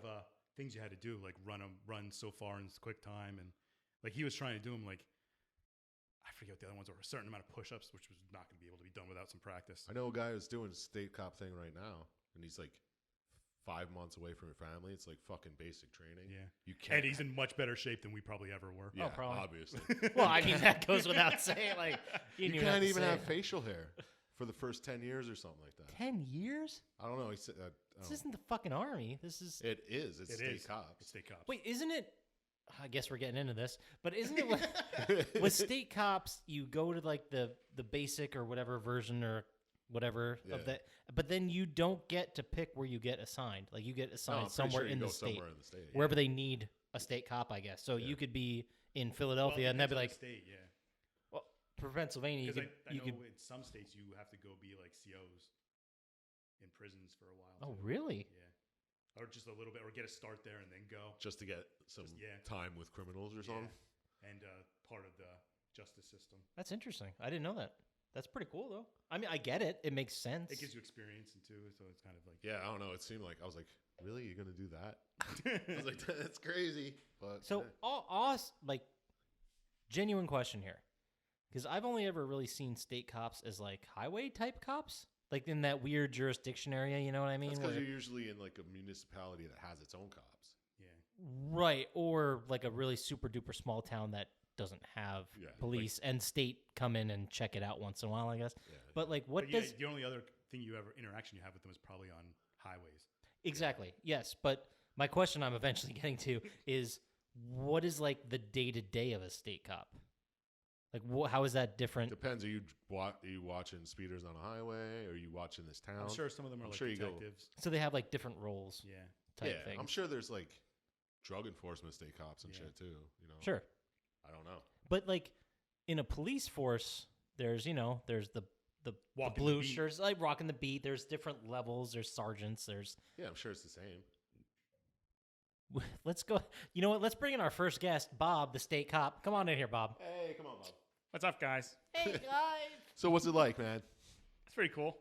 things you had to do, like run so far in quick time, and like he was trying to do them like. I forget what the other ones were. A certain amount of push-ups, which was not going to be able to be done without some practice. I know a guy who's doing a state cop thing right now, and he's like 5 months away from your family. It's like fucking basic training. Yeah, You can't. and he's in much better shape than we probably ever were. Yeah, probably. obviously. Well, I mean that goes without saying. Like You didn't can't to even say have it. facial hair for the first 10 years or something like that. 10 years. I don't know. He said, This isn't the fucking army. This is. it is. It's It state is. cops. It's state cops. Wait, isn't it? I guess we're getting into this, but isn't it with state cops? You go to like the basic or whatever version or whatever Yeah. of that, but then you don't get to pick where you get assigned. Like you get No, assigned I'm pretty somewhere sure you in go the state, somewhere in the state. wherever they need a state cop, I guess. So Yeah. you could be in Well, Philadelphia, and they'd be like, state, yeah. well, for Pennsylvania, you Because could, I you know could. in some states you have to go be like COs in prisons for a while. Oh, too. really? Yeah. Or just a little bit, or get a start there and then go. Just to get some yeah. time with criminals or something. Yeah. And part of the justice system. That's interesting. I didn't know that. That's pretty cool, though. I mean, I get it. It makes sense. It gives you experience and too, so it's kind of like Yeah, I don't know. It seemed like I was like, really, you're gonna do that? I was like, that's crazy. But So, like, genuine question here, because I've only ever really seen state cops as like highway type cops, like in that weird jurisdiction area. You know what I mean? that's because Where- you're usually in like a municipality that has its own cops. yeah. right, or like a really super duper small town that doesn't have Yeah, police and state come in and check it out once in a while, I guess. Yeah. But like, what But yeah, does the only other thing interaction you have with them is probably on highways. exactly? Yes, but my question I'm eventually getting to is, what is like the day to day of a state cop? Like, how is that different? Depends. Are you watching speeders on a highway? Or are you watching this town? I'm sure some of them are I'm like sure you go- detectives. So they have like different roles Yeah. type yeah, things. I'm sure there's like drug enforcement state cops and Yeah. shit too. You know. Sure. I don't know. But like in a police force, there's there's the Walking blue the beat. shirts, like rocking the beat. There's different levels. There's sergeants. There's Yeah, I'm sure it's the same. let's go. You know what? Let's bring in our first guest, Bob, the state cop. Come on in here, Bob. Hey, come on, Bob. What's up, guys? Hey guys. So what's it like, man? It's pretty cool.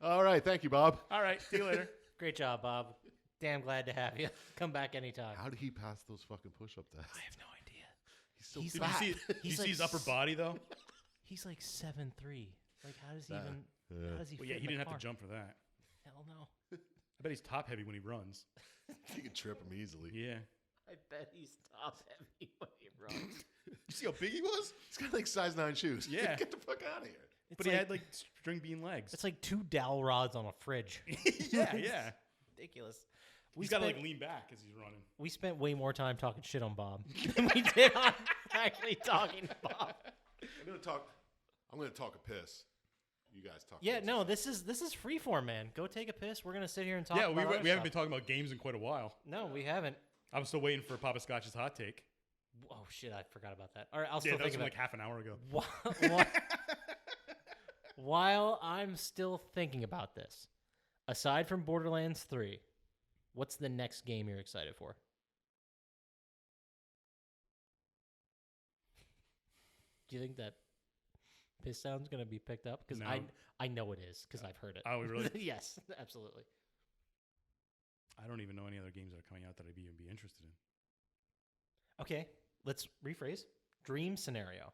All right, thank you, Bob. All right. See you later. Great job, Bob. Damn glad to have you. Come back anytime. How did he pass those fucking push-up tests? I have no idea. He's so He's Did fat. you see He's you like see his upper body though? He's like 7'3". Like how does he Nah. even? Yeah. How does he? Well, fit yeah, in he the didn't have car? to jump for that. Hell no. I bet he's top heavy when he runs. You can trip him easily. Yeah. I bet he's top heavy when he runs. You see how big he was? He's got like size 9 shoes. Yeah. Get the fuck out of here. But he had like string bean legs. It's like 2 dowel rods on a fridge. yeah, yeah. Ridiculous. He's got to like lean back as he's running. We spent way more time talking shit on Bob than we did on actually talking to Bob. I'm going to talk I'm going to talk a piss. You guys talk. Yeah, amongst no, yourselves. this is freeform, man. Go take a piss. We're gonna sit here and talk. Yeah, about we other haven't been stuff. talking about games in quite a while. No, we haven't. I'm still waiting for Poppascotch's hot take. Oh shit, I forgot about that. All right, I'll Yeah, still that was think from about like half an hour ago. While I'm still thinking about this, aside from Borderlands 3, what's the next game you're excited for? Do you think that piss sound's going to be picked up? Because No. I know it is, because I've heard it. Oh, really? Yes, absolutely. I don't even know any other games that are coming out that I'd even be interested in. Okay, let's rephrase. Dream scenario.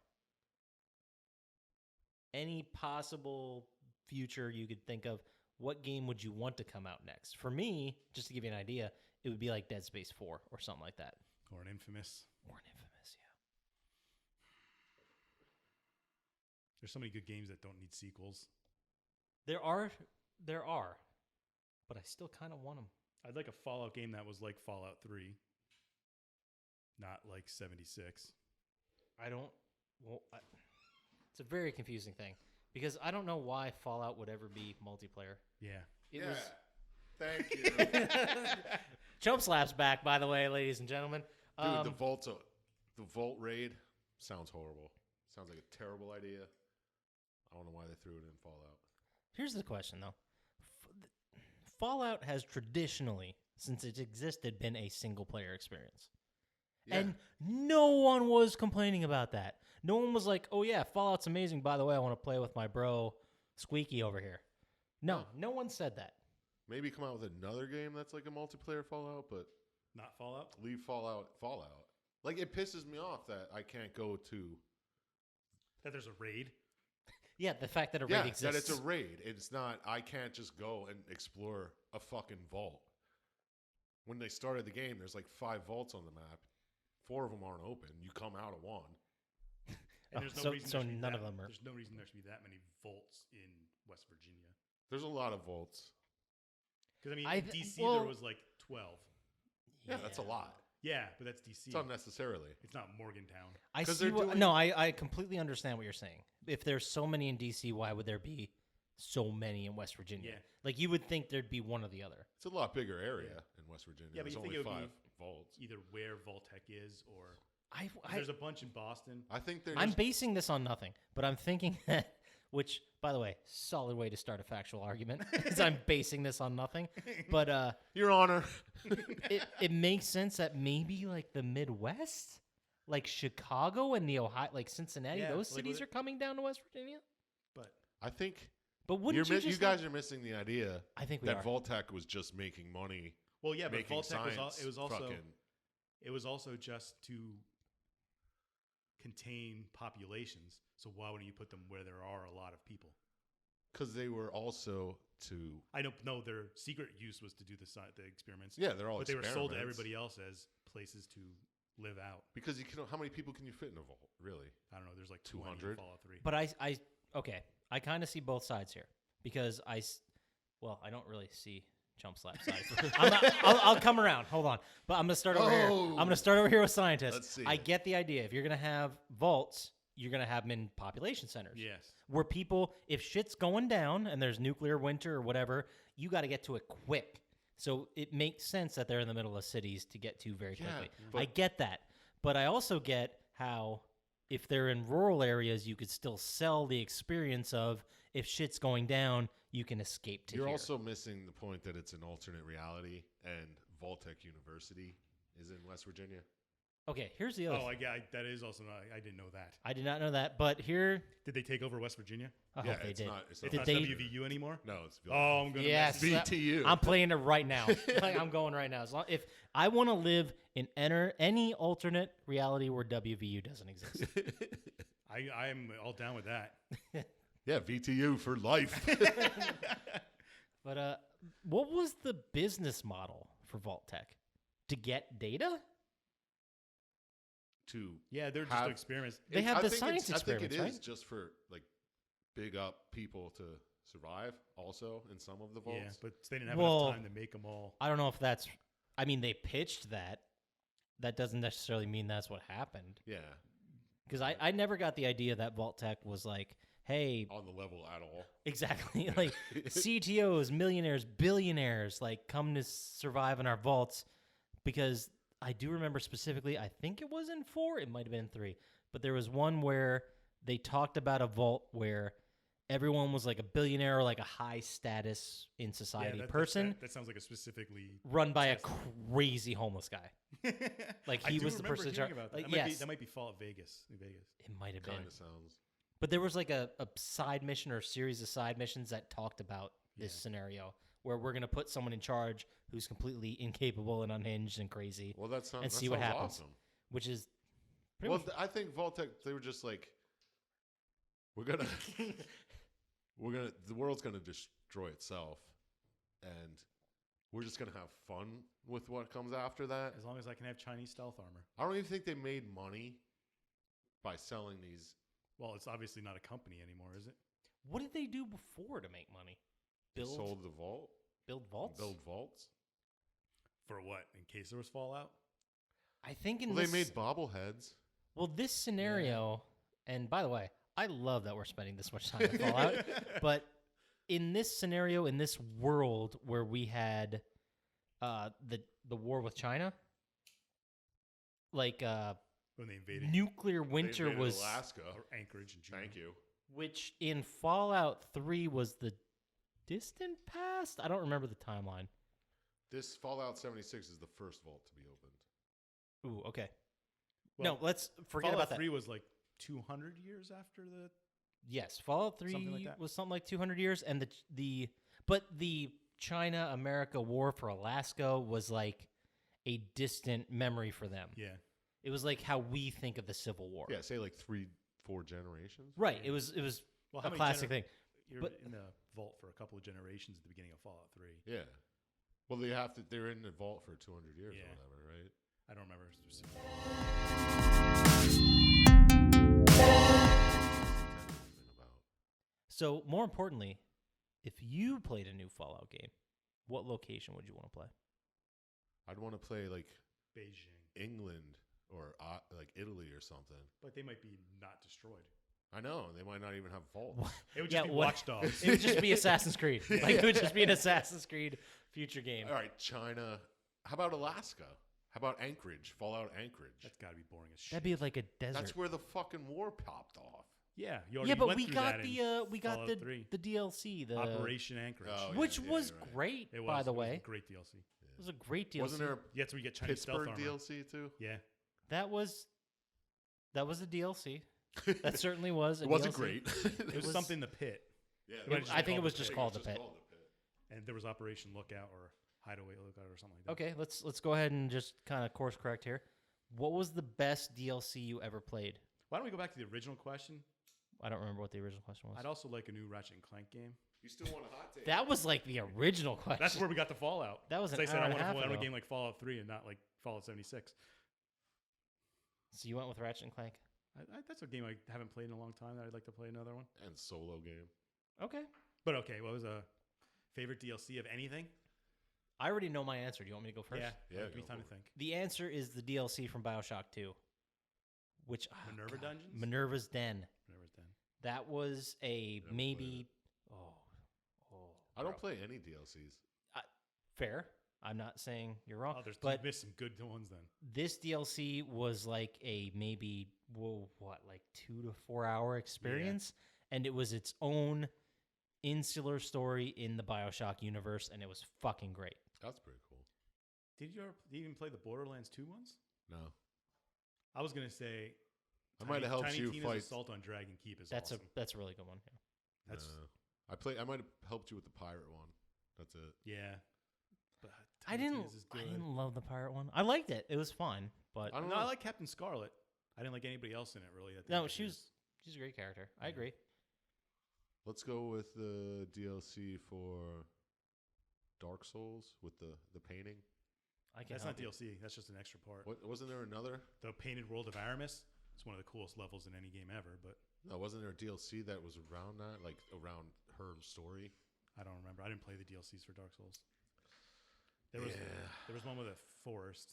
Any possible future you could think of, what game would you want to come out next? For me, just to give you an idea, it would be like Dead Space 4 or something like that. Or an Infamous. Or an Infamous, yeah. There's so many good games that don't need sequels. There are, but I still kind of want them. I'd like a Fallout game that was like Fallout 3, not like 76. It's a very confusing thing because I don't know why Fallout would ever be multiplayer. Yeah. It Yeah. was Thank you. Chump Slap's back, by the way, ladies and gentlemen. Dude, the Vault raid sounds horrible. Sounds like a terrible idea. I don't know why they threw it in Fallout. Here's the question, though. Fallout has traditionally, since it existed, been a single-player experience. Yeah. And no one was complaining about that. No one was like, oh, yeah, Fallout's amazing. By the way, I want to play with my bro Squeaky over here. No one said that. Maybe come out with another game that's like a multiplayer Fallout, but Not Fallout? leave Fallout. Like, it pisses me off that I can't go to... That there's a raid? Yeah, the fact that a Yeah, raid exists. that it's a raid. It's not... I can't just go and explore a fucking vault. When they started the game, there's like 5 vaults on the map. 4 of them aren't open. You come out of one. And there's no so reason so there should be none that, of them are. There's no reason there should be that many vaults in West Virginia. There's a lot of vaults. Because, I mean, I in th- DC, well- there was like 12. Yeah, that's a lot. Yeah, but that's DC. It's unnecessarily. It's not Morgantown. I 'Cause see. they're doing- No, I completely understand what you're saying. If there's so many in DC, why would there be so many in West Virginia? Yeah. Like you would think there'd be one or the other. It's a lot bigger area in West Virginia. Yeah, but There's you think only it would 5 be- vaults. Either where Vault-Tec is or... I There's a bunch in Boston. I think they're I'm just... basing this on nothing, but I'm thinking that, which, by the way, solid way to start a factual argument, is I'm basing this on nothing. But Your Honor. it makes sense that maybe like the Midwest, like Chicago and the Ohio, like Cincinnati, Yeah, those like cities with- are coming down to West Virginia. But I think But wouldn't you just? guys are missing the idea I think we that are. Vault-Tec was just making money. well, yeah, but making Vault-Tec science it was also just to contain populations. So why wouldn't you put them where there are a lot of people? because they were also to... I don't know. Their secret use was to do the experiments. Yeah, they're all But they were sold to experiments. everybody else as places to live out. Because you can... How many people can you fit in a vault, really? I don't know. There's like 200? 200 Fallout 3. But okay, I kind of see both sides here because I don't really see Chump Slap sides. I'll come around. Hold on, but I'm gonna start over here. Oh. I'm gonna start over here with Syintist. Let's see I it. get the idea. If you're gonna have vaults, you're gonna have them in population centers. Yes. Where people, if shit's going down and there's nuclear winter or whatever, you got to get to it quick. So it makes sense that they're in the middle of cities to get to very Yeah, quickly. but- I get that. But I also get how if they're in rural areas, you could still sell the experience of if shit's going down, you can escape to You're here. also missing the point that it's an alternate reality, and Vault-Tec University is in West Virginia. Okay, here's the other Oh, thing. that is also not. I didn't know that. I did not know that, but here, Did they take over West Virginia? I Yeah, hope they it's did. not- it's It's Did not they- WVU anymore. No, it's Oh, I'm gonna. Yes. mess it VTU. I'm playing it right now. Like, I'm going right now. As long, if I want to live in any alternate reality where WVU doesn't exist. I am all down with that. Yeah, VTU for life. But what was the business model for Vault-Tec? To get data? to Yeah, they're just Have- experiments. They have I the think science I think it experiments, is just for like big up people to survive. Also, in some of the vaults. Yeah, but they didn't have Well- enough time to make them all. I don't know if that's. I mean, they pitched that. That doesn't necessarily mean that's what happened. Yeah. Because I never got the idea that Vault-Tec was like, hey, on the level at all. exactly, like CTOs, millionaires, billionaires, like come to survive in our vaults, because I do remember specifically, I think it was in 4, it might have been in 3, but there was one where they talked about a vault where everyone was like a billionaire or like a high status in society person That sounds like a specifically run by a crazy homeless guy. Like I he do was the remember person in hearing charge. about that. Like, That might be Fallout Vegas, New Vegas. it might have been. Kind of sounds. But there was like a side mission or a series of side missions that talked about this scenario where we're going to put someone in charge who's completely incapable and unhinged and crazy. Well, that sounds and see what happens. Awesome. Which is pretty Well, much. I think Vault-Tec, they were just like, we're gonna, the world's gonna destroy itself, and we're just gonna have fun with what comes after that. As long as I can have Chinese stealth armor. I don't even think they made money by selling these. Well, it's obviously not a company anymore, is it? What did they do before to make money? They sold the vault. Build vaults? Build vaults. For what? In case there was Fallout? I think in Well, this... they made bobbleheads. Well, this scenario, and by the way, I love that we're spending this much time with Fallout, but in this scenario, in this world where we had the war with China, like When they invaded nuclear winter They invaded was Alaska. or Anchorage in June. Thank you. which in Fallout 3 was the distant past. I don't remember the timeline. This Fallout 76 is the first vault to be opened. Ooh, okay. Well, no, let's forget Fallout about that. 3 was like 200 years after the... Yes, Fallout 3 Something like that. was something like 200 years, and the China America war for Alaska was like a distant memory for them. Yeah. It was like how we think of the Civil War. Yeah, say like 3-4 generations. Right. It was Well, a classic thing. You're But- in the vault for a couple of generations at the beginning of Fallout 3. Yeah. Well, they're in the vault for 200 years Yeah. or whatever, right? I don't remember About. So, more importantly, if you played a new Fallout game, what location would you want to play? I'd want to play like Beijing. England or like Italy or something. But they might be not destroyed. I know they might not even have vaults. It would just be Watch Dogs. It would just be Assassin's Creed. Like it would just be an Assassin's Creed future game. All right, China. How about Alaska? How about Anchorage? Fallout Anchorage. That's got to be boring as shit. That'd be like a desert. That's where the fucking war popped off. Yeah, you Yeah, already but went we through got that the in we got Fallout 3. the DLC, the Operation Anchorage. Oh, yeah. which was you're right. great. It was, by the it was way, a great DLC. it was a great DLC. Wasn't there a Yeah, that's where you get Chinese stealth Pittsburgh armor. DLC too? Yeah. That was a DLC. That certainly was. It wasn't DLC. great. It was was- something the pit. Yeah, It might have I think it called was the just Pit. called the Pit. And there was Operation Lookout or Hideaway Lookout or something like that. Okay, let's go ahead and just kind of course correct here. What was the best DLC you ever played? Why don't we go back to the original question? I don't remember what the original question was. I'd also like a new Ratchet and Clank game. You still want a hot take? That was like the original question. That's where we got the Fallout. That was an I said hour I and a want half a ago. game like Fallout 3 and not like Fallout 76. So you went with Ratchet and Clank. That's a game I haven't played in a long time that I'd like to play another one. And solo game. Okay. But okay, what was a favorite DLC of anything? I already know my answer. Do you want me to go first? Yeah, Give me go time to for it. think. The answer is the DLC from BioShock 2. Which Minerva Dungeons? Minerva's Den. Minerva's Den. That was a Never maybe. I don't play any DLCs. Fair. I'm not saying you're wrong. Oh, you but missed some good ones then. this DLC was like a maybe like 2 to 4 hour experience, and it was its own insular story in the BioShock universe, and it was fucking great. That's pretty cool. Did you even play the Borderlands 2 ones? No. I was gonna say. I might have helped Tiny you Tina's fight. Assault on Dragon Keep is That's awesome. that's a really good one. Yeah. That's I might have helped you with the pirate one. That's it. yeah. But I Tiny didn't Tina's is good. I didn't love the pirate one. I liked it. It was fun, but I don't No, know. I like Captain Scarlet. I didn't like anybody else in it really. no, she's a great character. I agree. Let's go with the DLC for Dark Souls with the painting. I can That's help not you. DLC. That's just an extra part. What wasn't there another? The Painted World of Aramis. It's one of the coolest levels in any game ever. But No, wasn't there a DLC that was around that, like around her story? I don't remember. I didn't play the DLCs for Dark Souls. There was one with a forest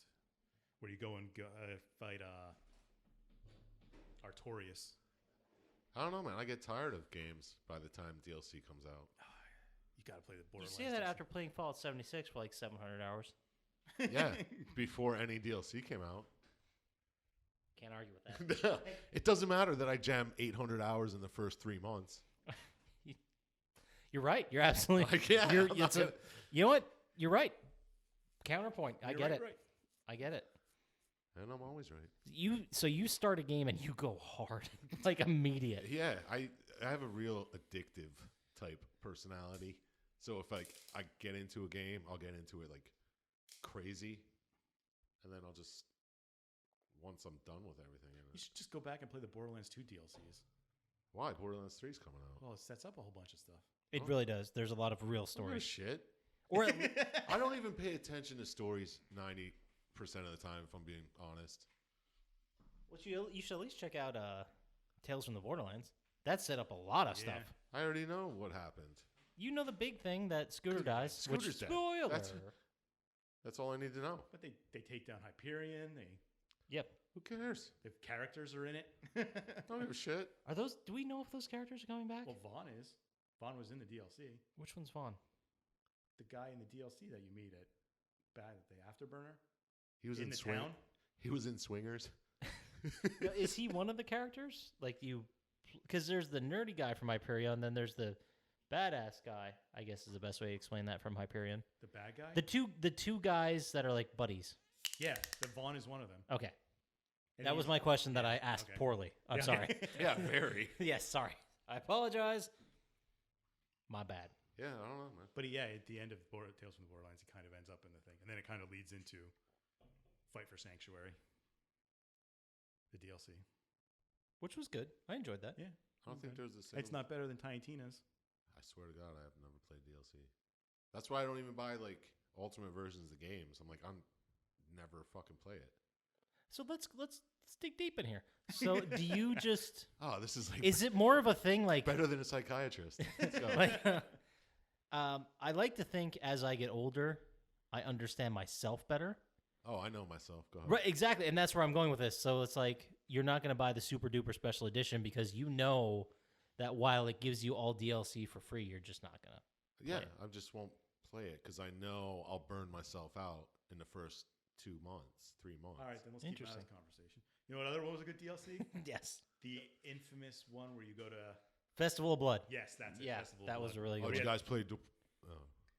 where you go and fight Artorias. I don't know, man. I get tired of games by the time DLC comes out. You got to play the You Borderlands. say that DLC. after playing Fallout 76 for like 700 hours. Yeah, before any DLC came out. Can't argue with that. It doesn't matter that I jammed 800 hours in the first 3 months. You're right. You're absolutely. Like, yeah, You're, I'm not gonna- you know what? You're right. Counterpoint. I You're get right, it. right. I get it. And I'm always right. You start a game and you go hard, like immediate. Yeah, I have a real addictive type personality. So if I get into a game, I'll get into it like crazy, and then I'll just once I'm done with everything. You should just go back and play the Borderlands 2 DLCs. Why Borderlands 3's coming out? Well, it sets up a whole bunch of stuff. It really does. There's a lot of real Don't give a stories. shit. Or at, I don't even pay attention to stories 90% of the time, if I'm being honest. you should at least check out Tales from the Borderlands. That set up a lot of Yeah. stuff. I already know what happened. You know the big thing that Scooter dies. Scooter's which, dead. spoiler. That's all I need to know. But they take down Hyperion. Yep. Who cares? The characters are in it. Don't give a shit. Are those? Do we know if those characters are coming back? Well, Vaughn is. Vaughn was in the DLC. Which one's Vaughn? The guy in the DLC that you meet at the Afterburner He was in, the Swing. town. He was in Swingers. Now, is he one of the characters? Like you, because there's the nerdy guy from Hyperion, then there's the badass guy. I guess is the best way to explain that from Hyperion. The bad guy. The two guys that are like buddies. Yeah, the Vaughn is one of them. Okay, And that was he's- my question that I yeah, asked okay. poorly. I'm Yeah. sorry. Yeah, very. Yes, sorry. I apologize. My bad. Yeah, I don't know, man. But yeah, at the end of Tales from the Borderlands, he kind of ends up in the thing, and then it kind of leads into Fight for Sanctuary, the DLC. Which was good. I enjoyed that. Yeah, I don't think there's a single. it's not better than Tiny Tina's. I swear to God, I have never played DLC. That's why I don't even buy like ultimate versions of games. I'm like, I'm never fucking play it. So let's dig deep in here. So do you just? Oh, this is like Is it more of a thing like? better than a psychiatrist. Let's go. like I like to think as I get older, I understand myself better. Oh, I know myself. Go ahead. Right, exactly, and that's where I'm going with this. So it's like you're not going to buy the super duper special edition because you know that while it gives you all DLC for free, you're just not gonna. Yeah, play it. I just won't play it because I know I'll burn myself out in the first 2 months, 3 months. All right, then let's keep out of Interesting. this conversation. You know what other one was a good DLC? Yes, The infamous one where you go to Festival of Blood. yes, that's it. Yeah, Festival of that was Blood. a really Oh, good. did you one. guys play? Oh,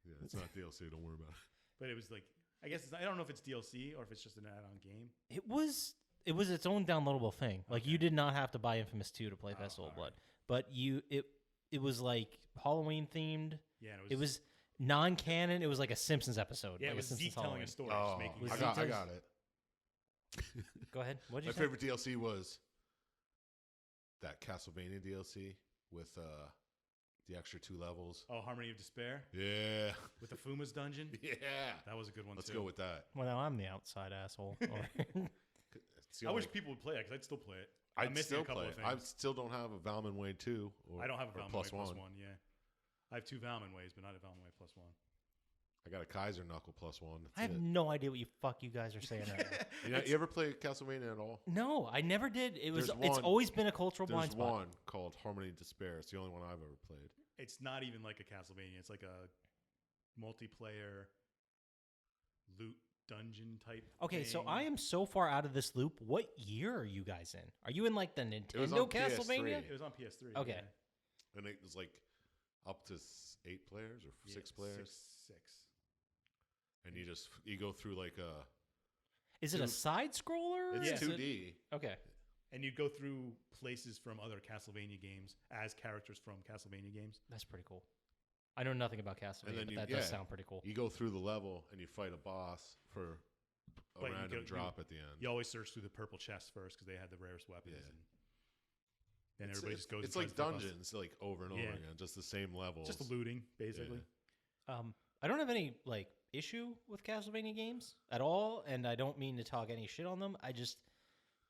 yeah, it's not DLC. Don't worry about it. But it was like I guess I don't know if it's DLC or if it's just an add-on game. It was its own downloadable thing. Like you did not have to buy Infamous 2 to play Oh, Festival of all Blood, but it was like Halloween themed. Yeah, and It was non-canon. It was like a Simpsons episode. yeah, like it was a Simpsons Zeke telling Halloween. a story, Oh, just making Was I Zeke got telling- it. Go ahead. What did My you say? favorite DLC was that Castlevania DLC with the extra 2 levels. Oh, Harmony of Despair Yeah, with the Fuma's dungeon. yeah. That was a good one Let's too. go with that. Well, now I'm the outside asshole. It's the I only- wish people would play it because I'd still play it. I'd I'm missing still a couple play of it. I things. still don't have a Valmon Way 2. Or, I don't have a or Valmon plus Way one. plus one. Yeah, I have 2 Valmon Ways, but not a Valmon Way plus one. I got a Kaiser Knuckle plus 1. That's I have it. no idea what you guys are saying right now. You ever play Castlevania at all? No, I never did. It's There's one- always been a cultural blind There's spot. one called Harmony of Despair. It's the only one I've ever played. It's not even like a Castlevania. It's like a multiplayer loot dungeon type. Okay, so thing. I am so far out of this loop. What year are you guys in? Are you in like the was Nintendo on PS3. Castlevania? It was on PS3. Okay. yeah. And it was like up to 8 players or Yeah, 6 players. Six. And you go through like a Is it a side scroller? it's Yeah. 2D. Okay. And you go through places from other Castlevania games as characters from Castlevania games. That's pretty cool. I know nothing about Castlevania, then but you- that yeah. does sound pretty cool. You go through the level and you fight a boss for a But you random go- drop at the end. You always search through the purple chest first because they had the rarest weapons. Yeah. And then everybody just goes. It's and like tries to bust- dungeons, like over and over Yeah. again, just the same levels. Just looting, basically. I don't have any like issue with Castlevania games at all, and I don't mean to talk any shit on them. I just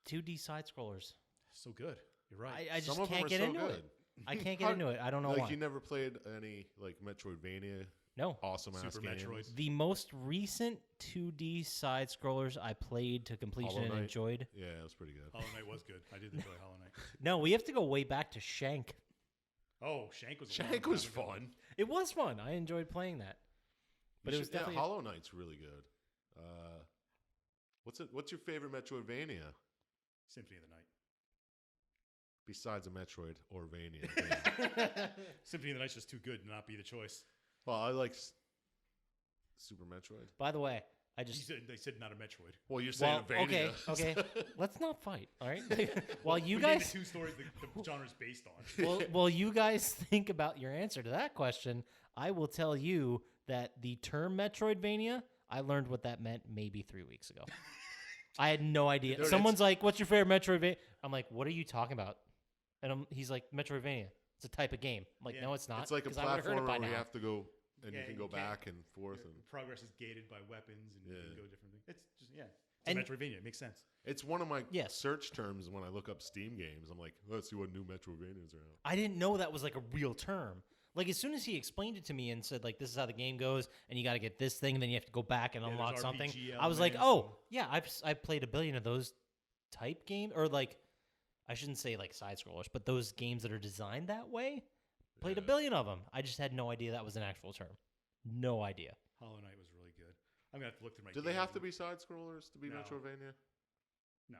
2D side scrollers. So good. You're right. I just Some of them can't are get so into good. it. I can't get How- into it. I don't know Like why. you never played any like Metroidvania No. Awesome ass Super games. Metroid. The most recent 2D side scrollers I played to completion Hollow and Knight. enjoyed. Yeah, it was pretty good. Hollow Knight was good. I did enjoy Hollow Knight. No, we have to go way back to Shank. Oh, Shank was. Shank was fun. It was fun. I enjoyed playing that. But it was definitely Hollow Knight's really good. What's your favorite Metroidvania Symphony of the Night. besides a Metroid or Vania? game? Symphony of the Night's just too good to not be the choice. Well, I like Super Metroid. By the way, I just They said not a Metroid. Well, you're saying well, Vania. okay. Let's not fight, all right? While you We named guys the two stories the genre's based on. while you guys think about your answer to that question, I will tell you that the term Metroidvania, I learned what that meant maybe 3 weeks ago. I had no idea. Dude, Someone's like, "What's your favorite Metroidvania?" I'm like, "What are you talking about?" And he's like, "Metroidvania. It's a type of game." I'm like, Yeah. "No, it's not." It's like a 'cause I would've heard it platformer by where you now. have to go and Yeah, you can you go can't- back and forth. Your And progress is gated by weapons and you Yeah. can go different things. It's just It's And- a Metroidvania. It makes sense. it's one of my Yes. search terms when I look up Steam games. I'm like, let's see what new Metroidvanias are out. I didn't know that was like a real term. Like as soon as he explained it to me and said like this is how the game goes and you got to get this thing and then you have to go back and Yeah, there's unlock something. RPG I was like, elements "Oh, yeah, I've played a billion of those type games or like I shouldn't say like side scrollers, but those games that are designed that way. Played a Yeah. billion of them. I just had no idea that was an actual term. No idea. Hollow Knight was really good. I'm gonna have to look through my. Do they have to games be side scrollers to be No. Metroidvania? No,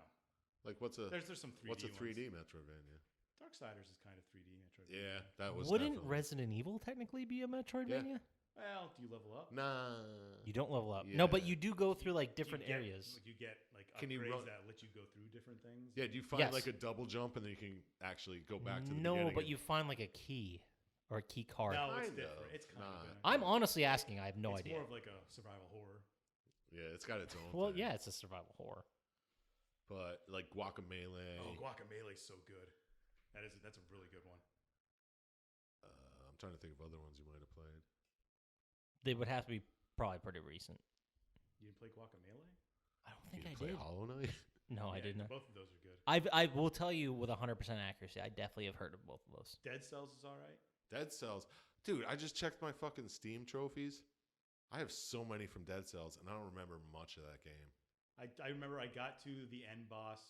Like what's a there's some 3D. what's a 3D ones. Metroidvania? Darksiders is kind of 3D Metroidvania. Yeah, that was. Wouldn't definitely- Resident Evil technically be a Metroidvania? Well, do you level up? Nah. You don't level up. No, but Yeah. you do go through like Do you different get- areas. Like you get like Can you upgrades run- that let you go through different things. Yeah, do you find Yes. like a double jump and then you can actually go back to the No, beginning? but and- you find like a key or a key card. No, it's Kind different. of. It's kind Nah. of. I'm honestly asking. I have no it's idea. more of like a survival horror. Yeah, it's got its own. Well, thing. yeah, it's a survival horror. But like Guacamelee. Oh, Guacamelee is so good. That's a really good one. I'm trying to think of other ones you might have played. They would have to be probably pretty recent. You didn't play Guacamelee? I don't You think I didn't play did. Hollow Knight? No, I Yeah, didn't. Both of those are good. I will tell you with 100% accuracy. I definitely have heard of both of those. Dead Cells is all right. Dead Cells. Dude, I just checked my fucking Steam trophies. I have so many from Dead Cells, and I don't remember much of that game. I remember I got to the end boss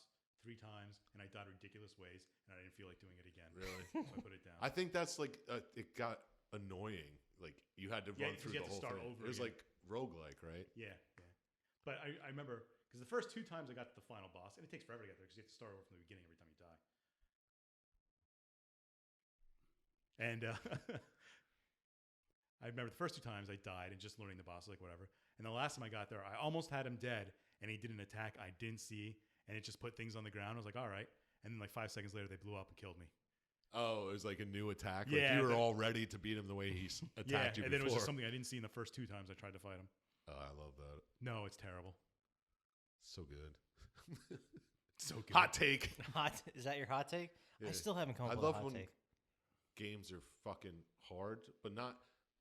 3 times and I died ridiculous ways and I didn't feel like doing it again. Really? So I put it down. I think that's like, it got annoying. Like, you had to Yeah, run 'cause through you the had to whole start thing. over It was again. like roguelike, right? Yeah. But I remember, because the first 2 times I got to the final boss, and it takes forever to get there because you have to start over from the beginning every time you die. And I remember the first 2 times I died and just learning the boss, like whatever. And the last time I got there, I almost had him dead, and he did an attack I didn't see, and it just put things on the ground. I was like, all right. And then like 5 seconds later, they blew up and killed me. Oh, it was like a new attack. Yeah, Like you were the- all ready to beat him the way he attacked Yeah, you and before. then it was just something I didn't see in the first 2 times I tried to fight him. Oh, I love that. No, it's terrible. So good. So good. Hot take. Hot? Is that your hot take? I Yeah. still haven't come up I with love a hot when take. games are fucking hard, but not.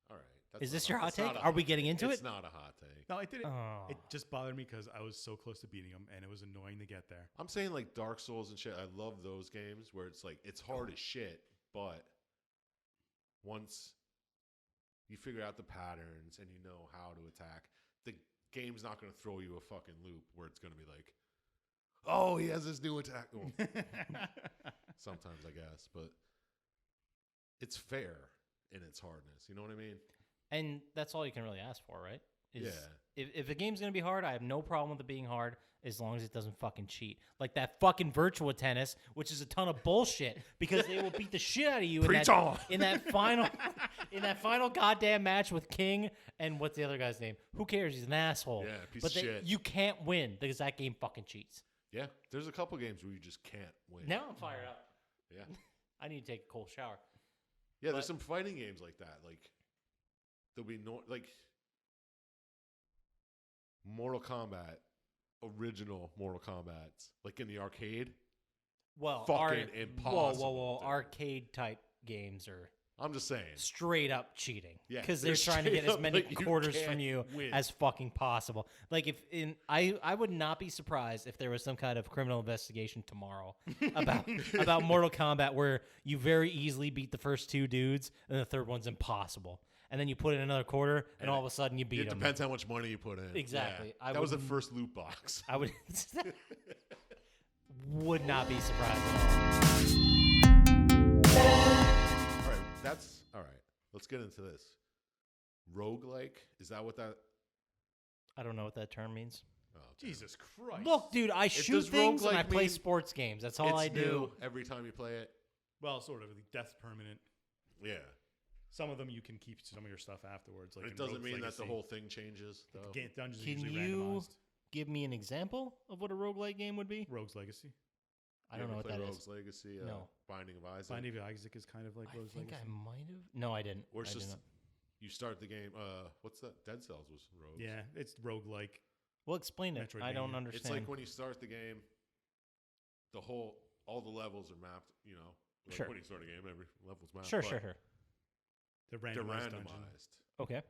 All right. That's Is not this your hot that's not take? a Are hot we getting into It's it? not a hot take. No, I did it. Oh. It just bothered me because I was so close to beating him, and it was annoying to get there. I'm saying like Dark Souls and shit. I love those games where it's like it's hard as shit, but once you figure out the patterns and you know how to attack, the game's not going to throw you a fucking loop where it's going to be like, oh, he has this new attack. Well, sometimes I guess, but it's fair in its hardness. You know what I mean? And that's all you can really ask for, right? Is Yeah. If a game's gonna be hard, I have no problem with it being hard as long as it doesn't fucking cheat. Like that fucking Virtua Tennis, which is a ton of bullshit because they will beat the shit out of you Preach on. in that final goddamn match with King and what's the other guy's name? Who cares? He's an asshole. Yeah, piece but of shit. you can't win because that game fucking cheats. Yeah, there's a couple games where you just can't win. Now I'm fired up. Yeah. I need to take a cold shower. Yeah, But- there's some fighting games like that. Like there'll be no like Mortal Kombat, original Mortal Kombats, like in the arcade. Well, Fucking whoa, impossible, dude. arcade type games are I'm just saying. straight up cheating. Yeah, because they're they're trying to get straight as up many like you quarters from can't you win. as fucking possible. Like I would not be surprised if there was some kind of criminal investigation tomorrow about Mortal Kombat where you very easily beat the first 2 dudes and the third one's impossible. and then you put in another quarter, and all of a sudden you beat It them. depends how much money you put in. Exactly. Yeah. That was the first loot box. I would not be surprised at All right, that's all right. Let's get into this. Roguelike, is that what that? all. I don't know what that term means. Oh, damn. Jesus Christ. Look, dude, I shoot does things and I roguelike play mean sports games. That's all It's I do. new every time you play it. Well, sort of. Death's permanent. Yeah, Some of them you can keep some of your stuff afterwards. Like it in doesn't Rogue's mean that the Legacy. whole thing changes. Though. Dungeons are Can usually you randomized. give me an example of what a roguelike game would be? Rogue's Legacy. I don't know what that is. Rogue's Legacy, No. Binding of Isaac. Binding of Isaac is kind of like I Rogue's think Legacy. I might have. No, I didn't. Or it's I did just not. you start the game. What's that? Dead Cells was Rogues. Yeah, it's roguelike. Well, explain it. I don't Metroidvania. understand. It's like when you start the game, all the levels are mapped. Like Sure. when you start a game, every level's mapped. Sure, but sure, sure. They're They're randomized. randomized. Dungeon. Okay.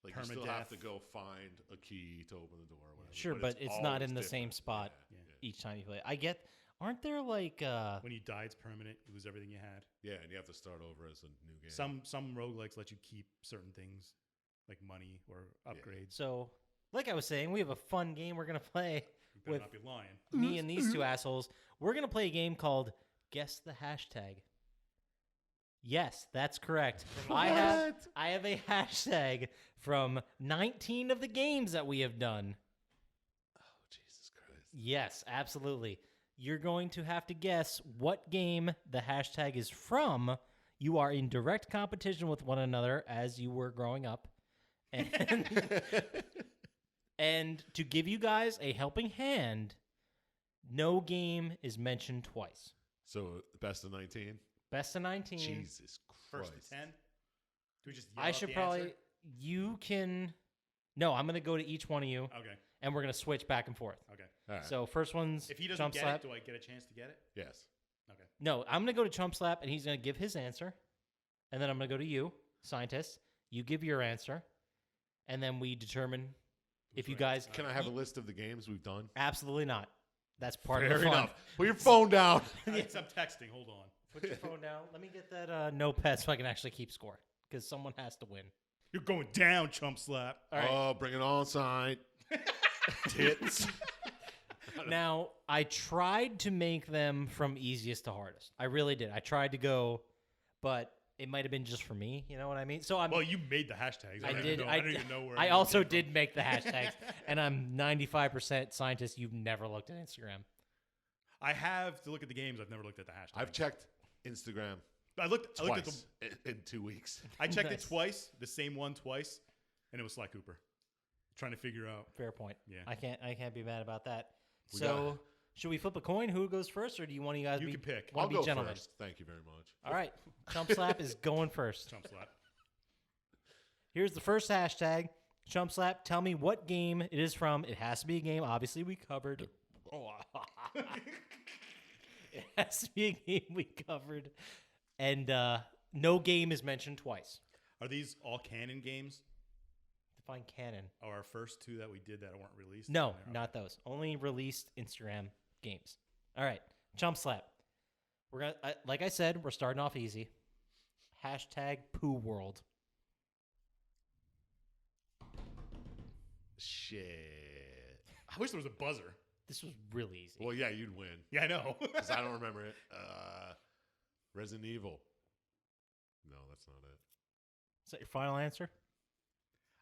Like you still have to Permadeath. go find a key to open the door. Or whatever, Sure, but it's not always in the same different. spot Yeah, each time you play. I get. Aren't there like? When you die, it's permanent. You lose everything you had. yeah, and you have to start over as a new game. Some roguelikes let you keep certain things, like money or upgrades. So, like I was saying, we have a fun game we're gonna play. You better with- not be lying. Me and these two assholes. We're gonna play a game called Guess the Hashtag. Yes, that's correct. I have a hashtag from 19 of the games that we have done. Oh Jesus Christ! Yes, absolutely. You're going to have to guess what game the hashtag is from. You are in direct competition with one another as you were growing up. And, and to give you guys a helping hand, no game is mentioned twice. So best of 19. Best of 19. Jesus Christ! First to 10. Do we just yell I out should the probably. answer? You can. No, I'm going to go to each one of you, Okay. and we're going to switch back and forth. Okay. All right. So first one's If he doesn't Chump get Slap. it, do I get a chance to get it? yes. Okay. No, I'm going to go to Chump Slap, and he's going to give his answer. And then I'm going to go to you, Syintist. You give your answer. And then we determine if you guys... Can I have a list of the games we've done? Absolutely not. That's part Fair of the fun. enough. Put your phone down. I'm texting. Hold on. Put your phone down. Let me get that notepad so I can actually keep score. Because someone has to win. You're going down, Chump Slap. All right. Oh, bring it on, sign. Tits. Now, I tried to make them from easiest to hardest. I really did. I tried to go, but it might have been just for me. You know what I mean? So I'm. Well, you made the hashtags. I don't did. even know- I don't even know where. I you also came from. did make the hashtags, and I'm 95% Syintist. You've never looked at Instagram. I have to look at the games. I've never looked at the hashtags. I've checked Instagram I looked at the. twice in 2 weeks. I checked Nice. it twice, the same one twice, and it was Sly Cooper. Trying to figure out. Fair point. Yeah. I can't be mad about that. We So, should we flip a coin? Who goes first, or do you want you guys? You be, can pick. wanna I'll be go gentlemen? first. Thank you very much. All right. Chump Slap is going first. Chump Slap. Here's the first hashtag. Chump Slap, tell me what game it is from. It has to be a game. Obviously, we covered. It has to be a game we covered. And no game is mentioned twice. Are these all canon games? Define canon. Or our first two that we did that weren't released? No, Okay. not those. Only released Instagram games. All right. Chump Slap. We're gonna, like I said, we're starting off easy. Hashtag Poo World. Shit. I wish there was a buzzer. This was really easy. Well, yeah, you'd win Yeah, I know. because I don't remember it. Resident Evil. No, that's not it. Is that your final answer?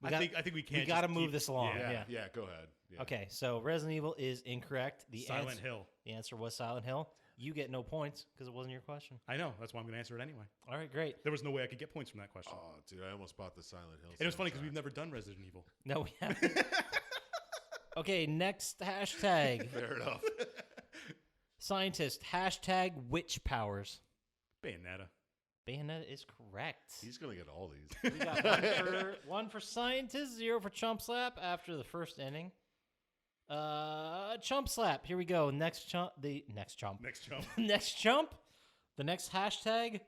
I think we can't. We got to just move keep- this along. Yeah. Yeah. Go ahead. Yeah. Okay, so Resident Evil is incorrect. Silent Hill. The answer was Silent Hill. You get no points because it wasn't your question. I know. That's why I'm going to answer it anyway. All right, great. There was no way I could get points from that question. Oh, dude, I almost bought the Silent Hill. And it was funny because soundtrack. we've never done Resident Evil. No, we haven't. Okay, next hashtag. Fair enough. Syintist. Hashtag witch powers. Bayonetta. Bayonetta is correct. He's gonna get all these. We got one for Syintist, 0 for Chump Slap after the first inning. Chump Slap. Here we go. Next chump. Next jump. Next chump. The next hashtag.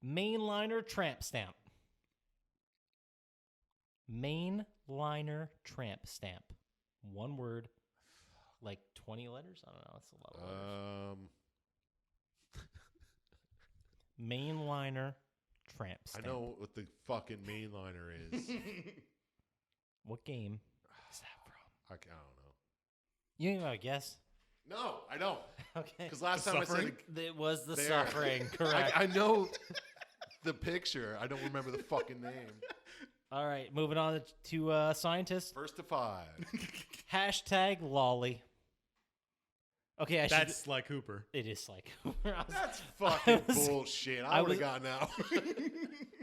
Mainliner tramp stamp. Mainliner tramp stamp. One word. Like 20 letters? I don't know. That's a lot of letters. Mainliner tramp I stamp. know what the fucking mainliner is. What game is that from? I don't know. You ain't got a guess? No, I don't. Okay. Because last The time I said Suffering? It was The There. Suffering, correct. I know the picture. I don't remember the fucking name. All right, moving on to Syintist. First to 5. Hashtag lolly. Okay, I should. That's Sly Cooper. It is like. That's fucking was- bullshit. I I would was- have gotten out.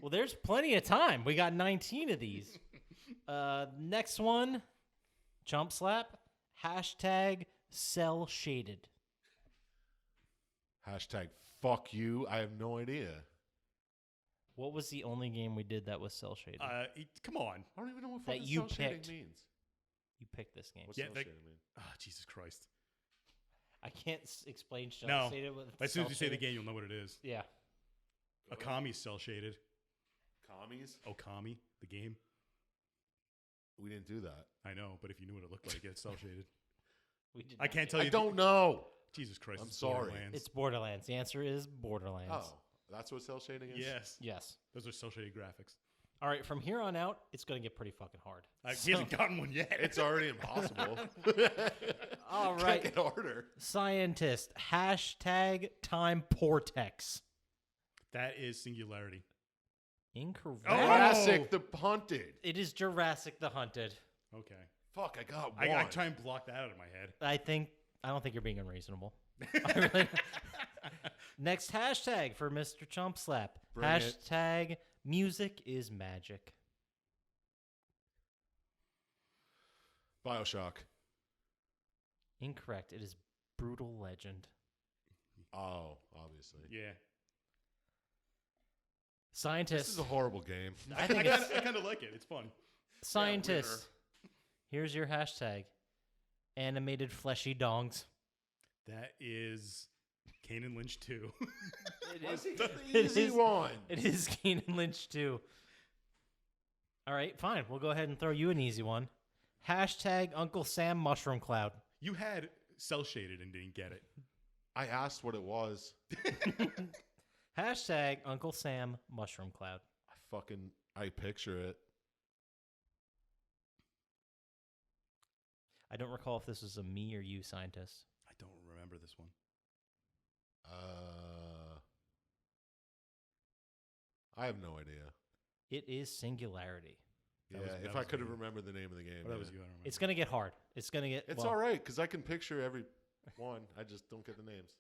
Well, there's plenty of time. We got 19 of these. Next one, Chump Slap. Hashtag cell shaded. Hashtag fuck you. I have no idea. What was the only game we did that was cell shaded? Come on. I don't even know what That fucking you cell shading picked. means. You picked this game. What's Yeah, cell that- shading mean? Oh, Jesus Christ. I can't explain cell No. shaded. With As soon as you say the cell-shaded. game, you'll know what it is. Yeah. Akami's cell shaded. Commies? Okami, the game. We didn't do that. I know, but if you knew what it looked like, it's cell shaded. We did I not can't do tell I you. don't know. Jesus Christ. I'm it's sorry. Borderlands. It's Borderlands. The answer is Borderlands. Oh, that's what cell shading is? Yes. Yes. Those are cell shaded graphics. All right, from here on out, it's going to get pretty fucking hard. He hasn't gotten one yet. It's already impossible. All Can't right. get harder. Syintist. Hashtag time portex. That is Singularity. Incorrect. Oh! Jurassic the Hunted. It is Jurassic the Hunted. Okay. Fuck, I got one. I try and block that out of my head. I don't think you're being unreasonable. I really- Next hashtag for Mr. Chump Slap. Bring it. Hashtag music is magic. Bioshock. Incorrect. It is Brutal Legend. Oh, obviously. Yeah. This Scientist. is a horrible game. I think it's I kind of like it. It's fun. Scientist. Here's your hashtag. Animated fleshy dongs. That is Kane and Lynch 2. It is. the It easy is- one. It is Kane and Lynch too. All right, fine. We'll go ahead and throw you an easy one. Hashtag Uncle Sam Mushroom Cloud. You had cell shaded and didn't get it. I asked what it was. Hashtag Uncle Sam Mushroom Cloud. I picture it. I don't recall if this was a me or you scientist. I don't remember this one. I have no idea. It is Singularity. That Yeah, was- if that I was could have me. remembered the name of the game. Well, that yeah. was you. I don't remember. It's gonna get hard. It's gonna get. It's well, all right because I can picture every one. I just don't get the names.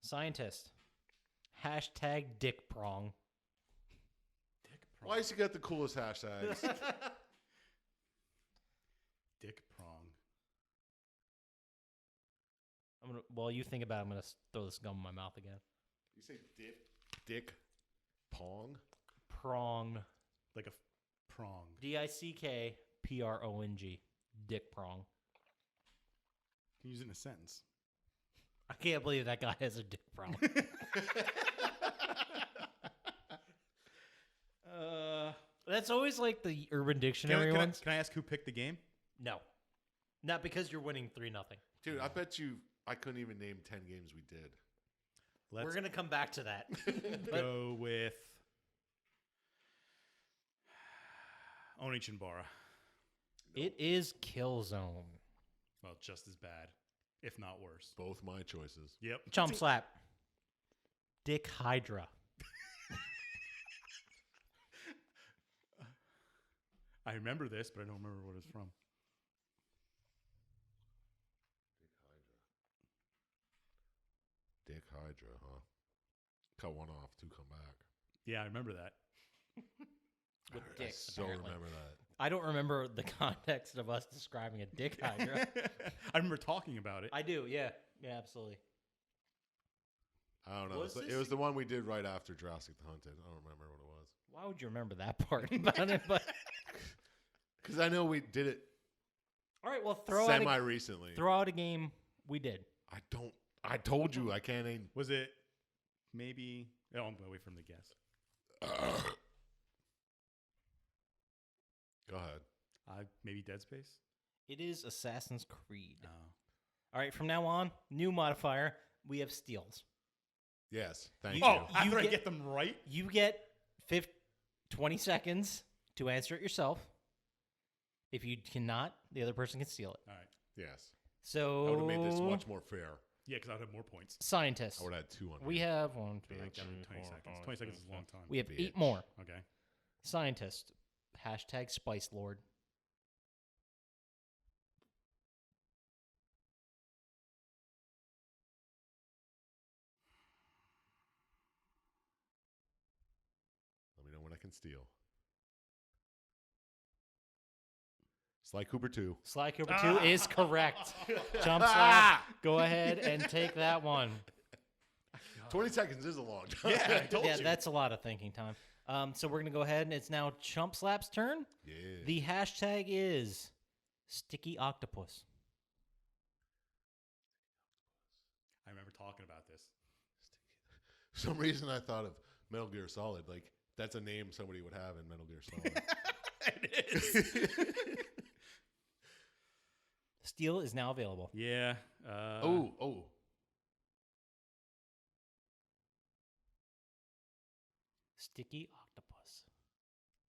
Scientist. Hashtag Dick Prong. Dick Prong. Why does he got the coolest hashtags? Dick Prong. While you think about it, I'm gonna throw this gum in my mouth again. You say Dick Pong? Prong. Like a prong. DICKPRONG. Dick Prong. Can you use it in a sentence? I can't believe that guy has a dick prong. That's always like the Urban Dictionary ones. Can I ask who picked the game? No, not because you're winning 3-0. Dude, I bet you I couldn't even name 10 games we did. Let's We're gonna come back to that. go with Onechinbara. It is Killzone. Well, just as bad, if not worse. Both my choices. Yep. Chump Slap. Dick Hydra. I remember this, but I don't remember what it's from. Dick Hydra, huh? Cut one off, two come back. Yeah, I remember that. With I dicks, so apparently. remember that. I don't remember the context of us describing a dick hydra. I remember talking about it. I do, yeah. Yeah, absolutely. I don't know. Was It this- was the one we did right after Jurassic the Hunted. I don't remember what it was. Why would you remember that part about it? But Because I know we did it all right, well, throw semi-recently. out a game we did. I told you I can't name. Was it maybe? Oh, I'm away from the guess. Go ahead. Maybe Dead Space. It is Assassin's Creed. No. All right, from now on, new modifier. We have steals. Yes, thank You- you. Oh, after I get- get them right. You get 20 seconds to answer it yourself. If you cannot, the other person can steal it. All right. Yes. So That would have made this much more fair. Yeah, because I'd have more points. Scientist. I would have had 2 on We here. have 1, 2, Yeah, 3, 20 4, seconds. 5, 20 seconds is six, a long seven. time. We have 8 Bitch. more. Okay. Scientist. Hashtag Spice Lord. Let me know when I can steal. Sly Cooper 2. Sly Cooper 2 is correct. Chump Slap. Go ahead and take that one. 20 seconds is a long time. Yeah, I told Yeah, you. that's a lot of thinking time. So we're going to go ahead, and it's now Chump Slap's turn. Yeah. The hashtag is Sticky Octopus. I remember talking about this. For some reason I thought of Metal Gear Solid. Like, that's a name somebody would have in Metal Gear Solid. It is. Steel is now available. Yeah. Oh. Sticky Octopus.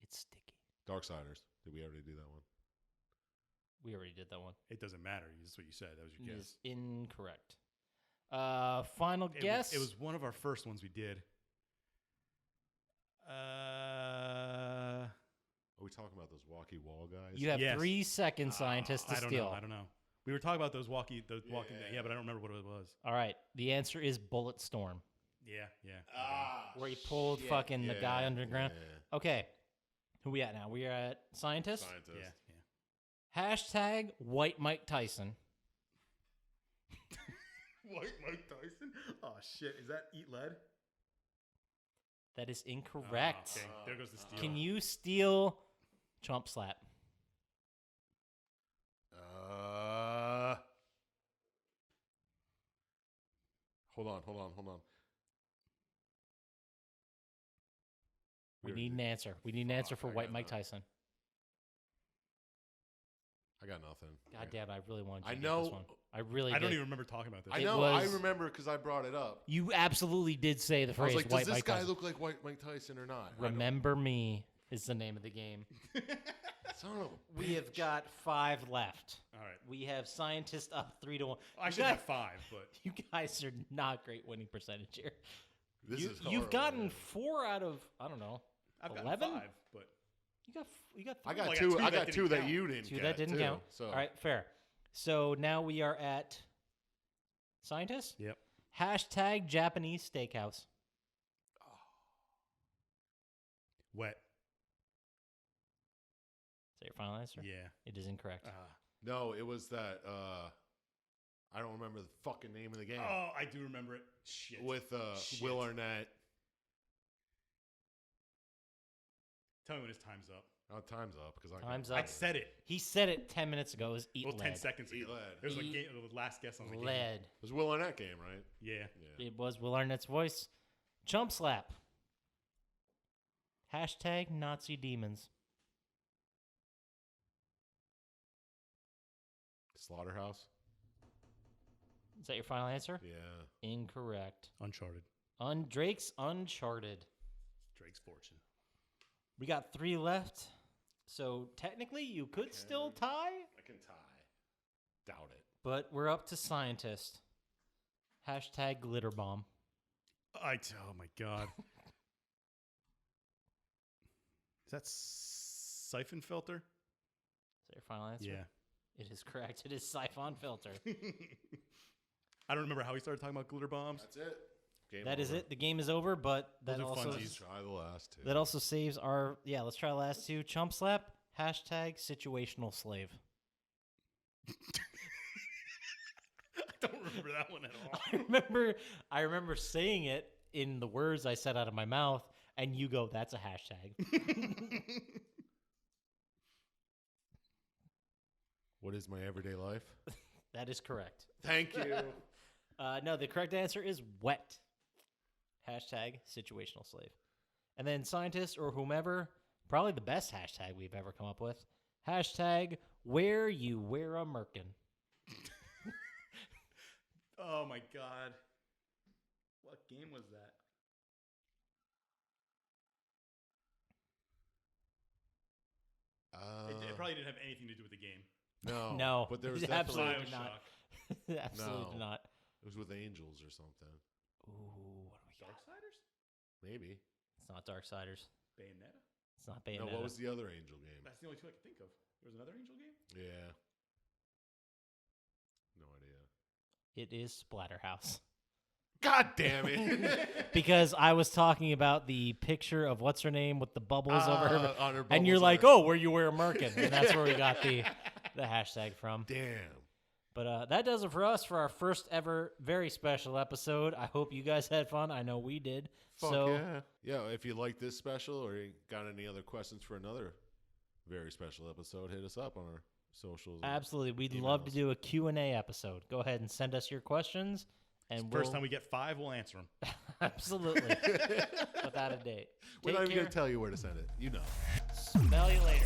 It's sticky. Darksiders. Did we already do that one? We already did that one. It doesn't matter. That's what you said. That was your It guess. is incorrect. Final guess. It was one of our first ones we did. Are we talking about those walkie wall guys? You have Yes. 3 seconds, Scientist, to I don't steal. know. I don't know. We were talking about those walking. Yeah. Yeah, but I don't remember what it was. All right. The answer is Bullet Storm, Yeah. where he pulled fucking the guy underground. Yeah. Okay. Who we at now? We are at Scientist. Scientist. Yeah. Hashtag White Mike Tyson. White Mike Tyson? Oh shit! Is that eat lead? That is incorrect. Okay, there goes the steal. Can you steal Chump Slap? Hold on. We need an answer. We need an answer for I White got Mike nothing. Tyson. I got nothing. God damn, I really wanted you I to get this know. one. I really I did. don't even remember talking about this. I It know. I was- remember because I brought it up. You absolutely did say the I was phrase like, does White this Mike guy Tyson. look like White Mike Tyson or not? Remember Me is the name of the game. Son of a We have got 5 left. All right. We have Scientist up 3-1. I You should guys- have 5, but You guys are not great winning percentage here. This is You've horrible, gotten man. 4 out of, I don't know. I've got 11? 5. But You got 3. I I got got 2. two I that got didn't 2 that count. you didn't 2 get. that didn't too, count. So All right, fair. So now we are at Scientist. yep. Hashtag Japanese Steakhouse. Wet. Is that your final answer? Yeah. It is incorrect. no, it was that. I don't remember the fucking name of the game Oh, I do remember it. Shit. with Shit. Will Arnett. Tell me when his time's up. Oh, time's up because I Time's I up. said it. He said it 10 minutes ago. It was eat Well, lead. 10 seconds ago. Eat lead. It was Eat the last guess on the game. Lead. It was Will Arnett game, right? Yeah. Yeah. It was Will Arnett's voice. Chump Slap. Hashtag Nazi Demons. Slaughterhouse. Is that your final answer? Yeah. Incorrect. Uncharted. Drake's Uncharted. Drake's Fortune. We got 3 left. So technically you could still tie, I can tie. Doubt it. but we're up to Scientist. Hashtag Glitter Bomb. Oh my god. Is that siphon filter? Is that your final answer? Yeah. It is correct. It is Siphon Filter. I don't remember how we started talking about glitter bombs. That's it. Game That is over. it. The game is over, but that Those are also funsies. Try the last 2. that also saves our let's try the last 2. Chump Slap. Hashtag Situational Slave. I don't remember that one at all. I remember saying it in the words I said out of my mouth, and you go, "That's a hashtag." What is my everyday life? That is correct. Thank you. No, the correct answer is wet. Hashtag Situational Slave. And then Scientist or whomever, probably the best hashtag we've ever come up with. Hashtag Where You Wear a Merkin. Oh my god. What game was that? It probably didn't have anything to do with the game. No. No, But there was it definitely... absolutely not. Bioshock. Absolutely No. not. It was with angels or something. Ooh, what do we got? Darksiders? Maybe. It's not Darksiders. Bayonetta? It's not No, Bayonetta. what was the other angel game? That's the only two I can think of. There was another Angel game? Yeah. No idea. It is Splatterhouse. God damn it. Because I was talking about the picture of what's her name with the bubbles over her, on her and you're bubbles like, on her- "Oh, where you wear a merkin," and that's where we got the hashtag from. Damn. But that does it for us for our first ever very special episode. I hope you guys had fun. I know we did. Fuck so yeah. Yeah, if you like this special or you got any other questions for another very special episode, hit us up on our socials. and absolutely, we'd love to emails. do a Q&A episode. Go ahead and send us your questions, and First time we get 5, we'll answer them. absolutely without a date. We're Take not even care. going to tell you where to send it. You know. Smell you later.